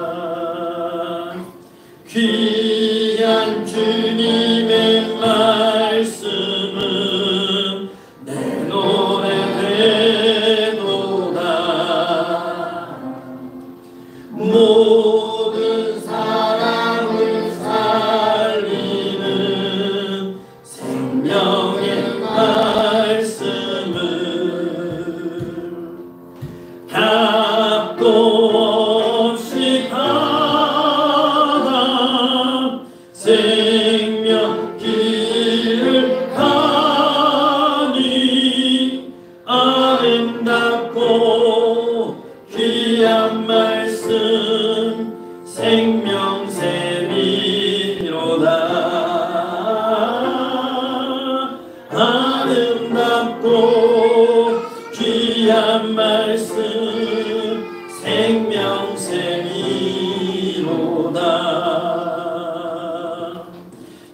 생명샘이로다. 귀한 주님의 말씀은 내 노래 되도다. 모든 사람을 살리는 생명의 말씀은 답도 없이 받아 생명 길을 가니 아름답고 귀한 말씀 생명샘이로다. 아름답고 귀한 말씀 생명샘이로다.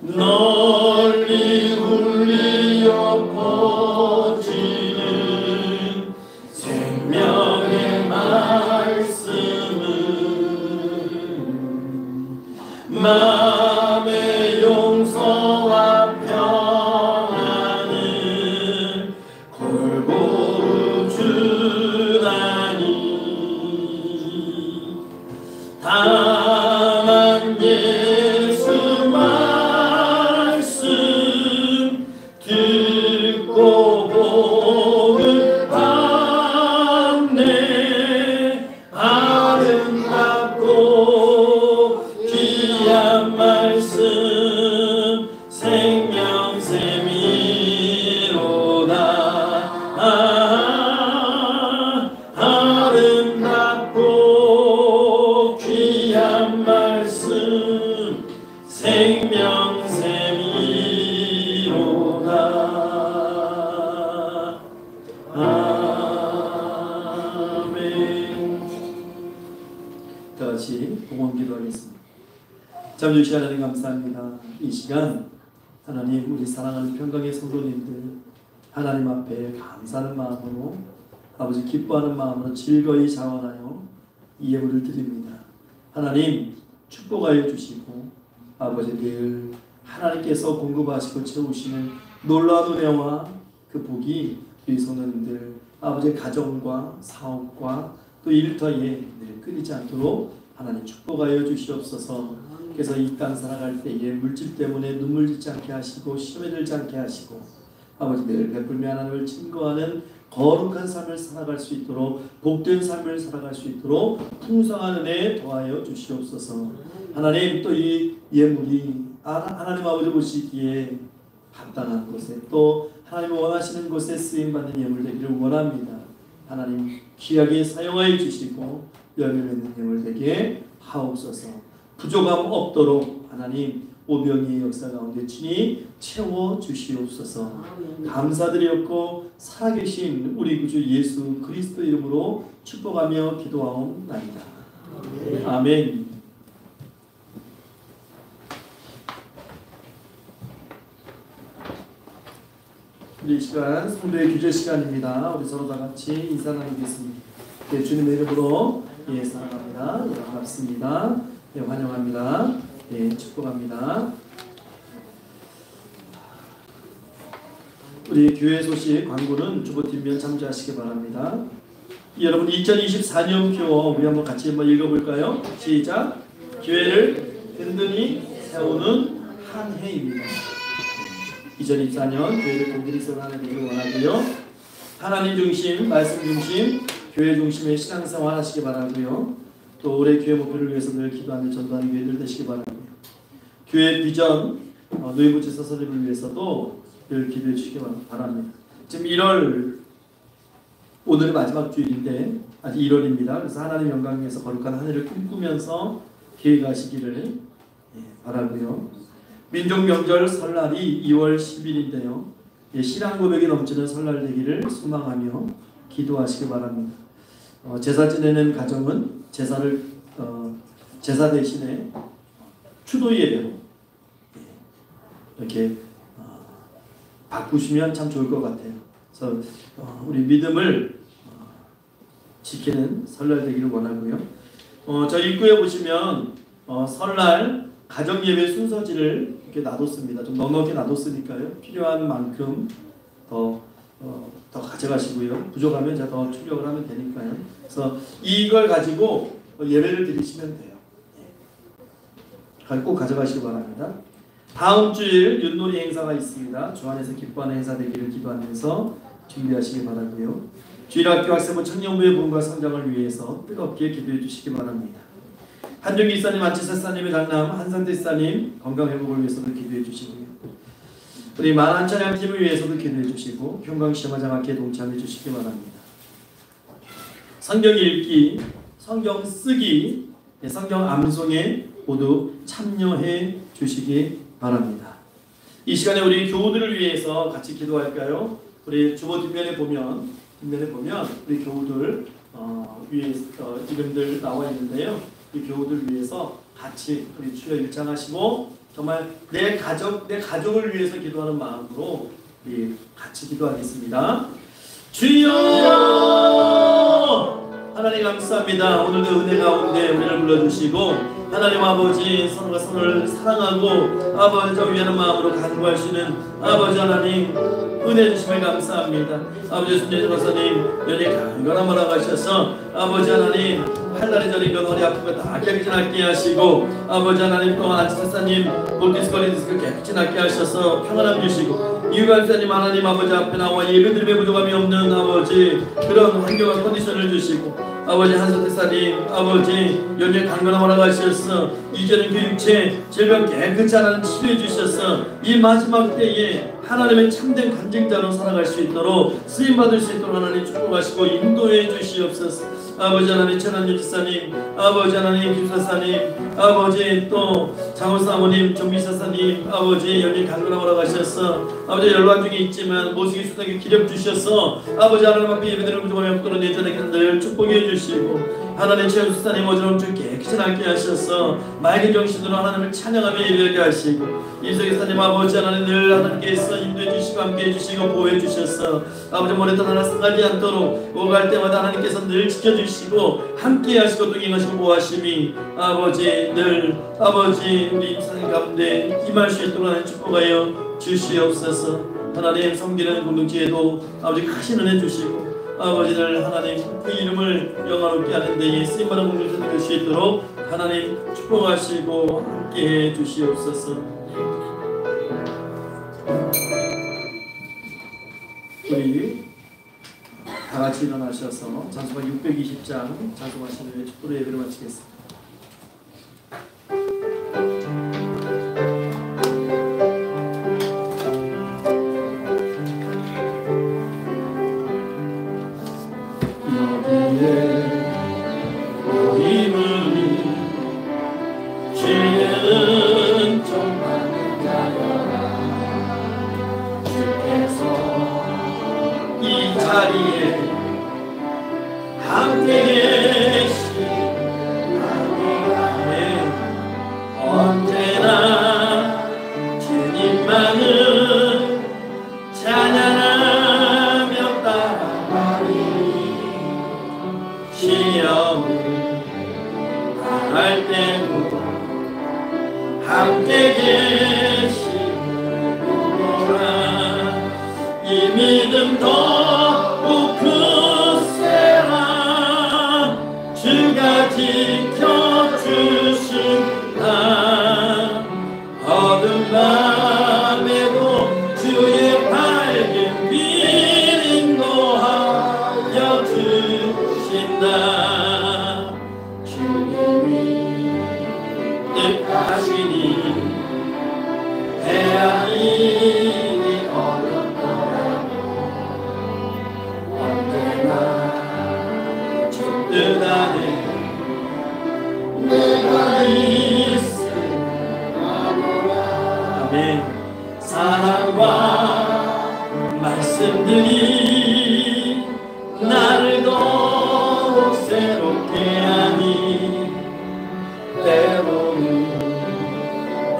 널리 울리어 퍼지는 생명의 말씀은 마음의 용서와 평안을 골고루 주다니 다만 예수 말씀 듣고 복을 받네. 아름답고 귀한 말씀 생명샘이로다. 아름답고 귀한 말씀 생명샘이로다. 아멘. 다 같이 봉헌 기도하겠습니다. 잠시 하나님 감사합니다. 이 시간 하나님 우리 사랑하는 평강의 성도님들 하나님 앞에 감사하는 마음으로 아버지 기뻐하는 마음으로 즐거이 자원하여 이 예물을 드립니다. 하나님 축복하여 주시고 아버지 늘 하나님께서 공급하시고 채우시는 놀라운 은혜와 그 복이 우리 성도님들 아버지 가정과 사업과 또 일터에 늘 끊이지 않도록 하나님 축복하여 주시옵소서. 그래서 이 땅 살아갈 때에 물질 때문에 눈물 짓지 않게 하시고 시험에 들지 않게 하시고 아버지 늘 베풀며 하나님을 증거하는 거룩한 삶을 살아갈 수 있도록 복된 삶을 살아갈 수 있도록 풍성한 은혜 더하여 주시옵소서. 하나님 또 이 예물이 하나님 아버지 보시기에 합당한 곳에 또 하나님 원하시는 곳에 쓰임받는 예물 되기를 원합니다. 하나님 귀하게 사용하여 주시고 열매 맺는 예물 되게 하옵소서. 부족함 없도록 하나님 오병이의 역사 가운데 친히 채워 주시옵소서. 감사드렸고 살아계신 우리 구주 예수 그리스도 이름으로 축복하며 기도하옵나이다. 아멘. 우리 이 시간 성도의 규제 시간입니다. 우리 서로 다 같이 인사 나누겠습니다. 네, 주님의 이름으로 사랑합니다. 반갑습니다. 네, 환영합니다. 네, 축복합니다. 우리 교회 소식 광고는 주보 뒷면 참조하시기 바랍니다. 여러분 2024년표 우리 한번 같이 한번 읽어볼까요? 시작. 교회를 든든히 세우는 한 해입니다. 2024년 교회를 든든히 세우는 한 해 되기를 원하고요. 하나님 중심, 말씀 중심, 교회 중심의 신앙생활 하시기 바라고요. 또 올해 교회 목표를 위해서 늘 기도하는 전도하는 교회들 되시기 바라고요. 교회 비전, 노예부 지사 선임을 위해서도 늘 기도해 주시기 바랍니다. 지금 1월 오늘이 마지막 주일인데 아직 1월입니다. 그래서 하나님 영광 위해서 거룩한 한 해를 꿈꾸면서 계획하시기를 바라고요. 민족 명절 설날이 2월 10일인데요. 신앙 고백이 넘치는 설날 되기를 소망하며 기도하시기 바랍니다. 제사 지내는 가정은 제사 대신에 추도 예배로 이렇게 바꾸시면 참 좋을 것 같아요. 그래서 우리 믿음을 지키는 설날 되기를 원하고요. 저 입구에 보시면 설날 가정 예배 순서지를 이렇게 놔뒀습니다. 좀 넉넉히 놔뒀으니까요. 필요한 만큼 더 가져가시고요. 부족하면 제가 더 출력을 하면 되니까요. 그래서 이걸 가지고 예배를 드리시면 돼요. 꼭 가져가시기 바랍니다. 다음 주일 윷놀이 행사가 있습니다. 주 안에서 기뻐하는 행사 되기를 기도하면서 준비하시기 바라고요. 주일학교 학생부 청년부의 부흥과 성장을 위해서 뜨겁게 기도해 주시기 바랍니다. 한준기 이사님, 안치사 사님의 장남 한상태 이사님 건강 회복을 위해서도 기도해 주시고요. 우리 만한찬양 팀을 위해서도 기도해 주시고 평강시험화장학회에 동참해 주시기 바랍니다. 성경 읽기, 성경 쓰기, 성경 암송에 모두 참여해 주시기 바랍니다. 이 시간에 우리 교우들을 위해서 같이 기도할까요? 우리 주보 뒷면에 보면 우리 교우들 위에 이름들 나와 있는데요. 이 교우들 위해서 같이 우리 주여 일장하시고 정말 내 가족을 위해서 기도하는 마음으로 우리 같이 기도하겠습니다. 주여! 하나님 감사합니다. 오늘도 은혜 가운데 우리를 불러주시고 하나님 아버지 서로가 서로를 사랑하고 아버지 위하는 마음으로 간구할 수 있는 아버지 하나님 은혜 주심을 감사합니다. 아버지 순재진 박사님 연예 강건한 말하고 하셔서 아버지 하나님 팔다리 저린 것 허리 아픈 것 다 깨끗이 낫게 하시고 아버지 하나님 또한 안치사님 볼디스거리 디스크 깨끗이 낫게 하셔서 평안함 주시고 이유관사님 하나님 아버지 앞에 나와 예배드림에 부족함이 없는 아버지 그런 환경과 컨디션을 주시고 아버지 한석대사님 아버지 연예 강건한 말하고 하셔서 이제는 그 육체 질병 깨끗이 하나님 치료해 주셔서 이 마지막 때에 하나님의 참된 간증자로 살아갈 수 있도록 쓰임받을 수 있도록 하나님 축복하시고 인도해 주시옵소서. 아버지 하나님 천안유 지사님 아버지 하나님 김사사님 아버지 또 장호사모님 정비사사님 아버지 연일 강건하라고 하셔서 아버지 열반 중에 있지만 모시기 수당에 기력 주셔서 아버지 하나님 앞에 예배드리는 부족함이 없도록 내전에 늘 축복해 주시고 하나님 최연수사님 어지러움 좀 깨끗이 낫게 하셔서 맑은 정신으로 하나님을 찬양하며 예배하게 하시고 임석기사님 아버지 하나님 늘 하나님께서 인도해 주시고 함께해 주시고 보호해 주셔서 아버지 모래탄 하나 상하지 않도록 오갈 때마다 하나님께서 늘 지켜주시고 함께 하시고 동행하시고 보호하심이 아버지 늘 아버지 우리 임사님 가운데 임할 수 있도록 하나님 축복하여 주시옵소서. 하나님 섬기는 공동체에도 아버지 크신 은혜 주시고 아버지를 하나님 그 이름을 영화롭게 하는 데에 쓰임받은 공동체 될 수 있도록 하나님 축복하시고 함께해 주시옵소서. 우리 다같이 일어나셔서 찬송가 620장 찬송하시는 후에 축도로 예배를 마치겠습니다. 자리에 함께 계신 하나님, 언제나 주님만을 찬양하며 따라가리. 시험을 당할 때도 함께 계시구나. 이 믿음 더욱 굳세라. 주가 지켜주신다. 어두운 밤에도 주의 밝은 빛 인도하여 주신다. 주님이 뜻하시니 헤아리기 어렵더라도 언제나 주 뜻 안에 내가 있으리라. 아멘. 사랑과 말씀들이 나를 더욱 새롭게 하니 때로는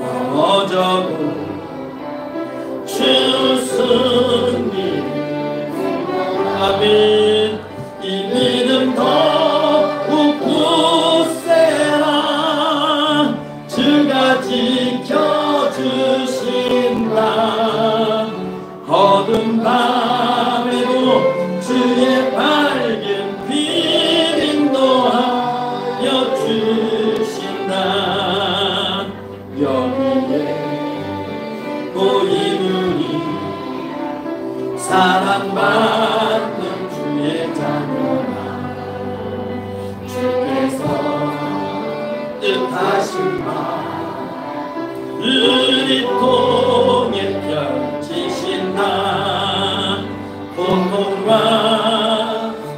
넘어져도 주 승리. 아멘. 이 믿음 더욱 굳세라. 주가 지켜주신다. 어두운 밤에도 주의 밝은 빛 인도하여 주신다. 여기에 보이느니 사랑받는 주의 자녀라. 주께서 뜻하신 바를 통해 펼치신다. 고통과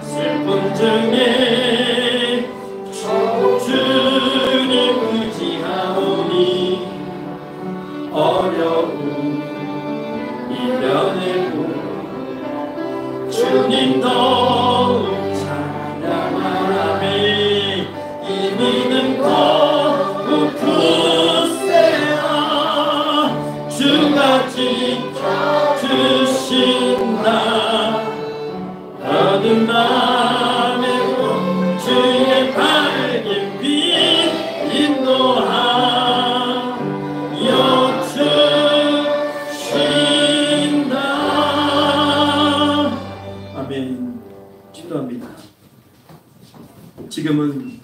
슬픔 중에 주님 의지하오니 어려움 이겨내고 주님 더욱 찬양하라매. 이 믿음 더욱 굳세라. 주가 지켜주신다. 어두운 밤에도 주의 밝은 빛 인도하여 주신다. 아멘. 기도합니다. 지금은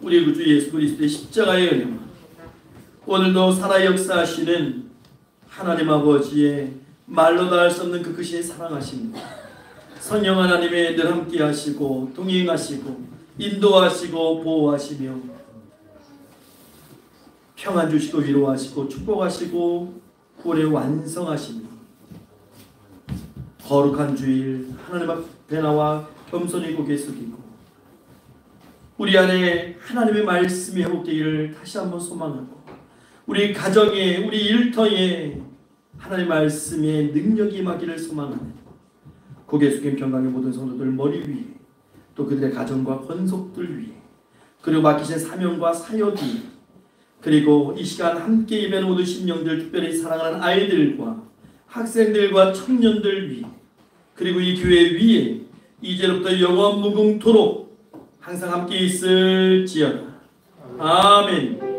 우리 구주 예수 그리스도의 십자가의 은혜와 오늘도 살아 역사하시는 하나님 아버지의 말로 다할 수 없는 그 크신 사랑하십니다. 성령 하나님의 늘 함께 하시고 동행하시고 인도하시고 보호하시며 평안 주시고 위로하시고 축복하시고 구원의 완성하시며 거룩한 주일 하나님 앞에 나와 겸손히 고개 숙이고 우리 안에 하나님의 말씀이 회복되기를 다시 한번 소망하고 우리 가정에 우리 일터에 하나님의 말씀의 능력이 임하기를 소망하는 고개 숙인 평강의 모든 성도들 머리 위에 또 그들의 가정과 권속들 위에 그리고 맡기신 사명과 사역 위에 그리고 이 시간 함께 예배하는 모든 심령들 특별히 사랑하는 아이들과 학생들과 청년들 위에 그리고 이 교회 위에 이제로부터 영원 무궁토록 항상 함께 있을지어다. 아멘.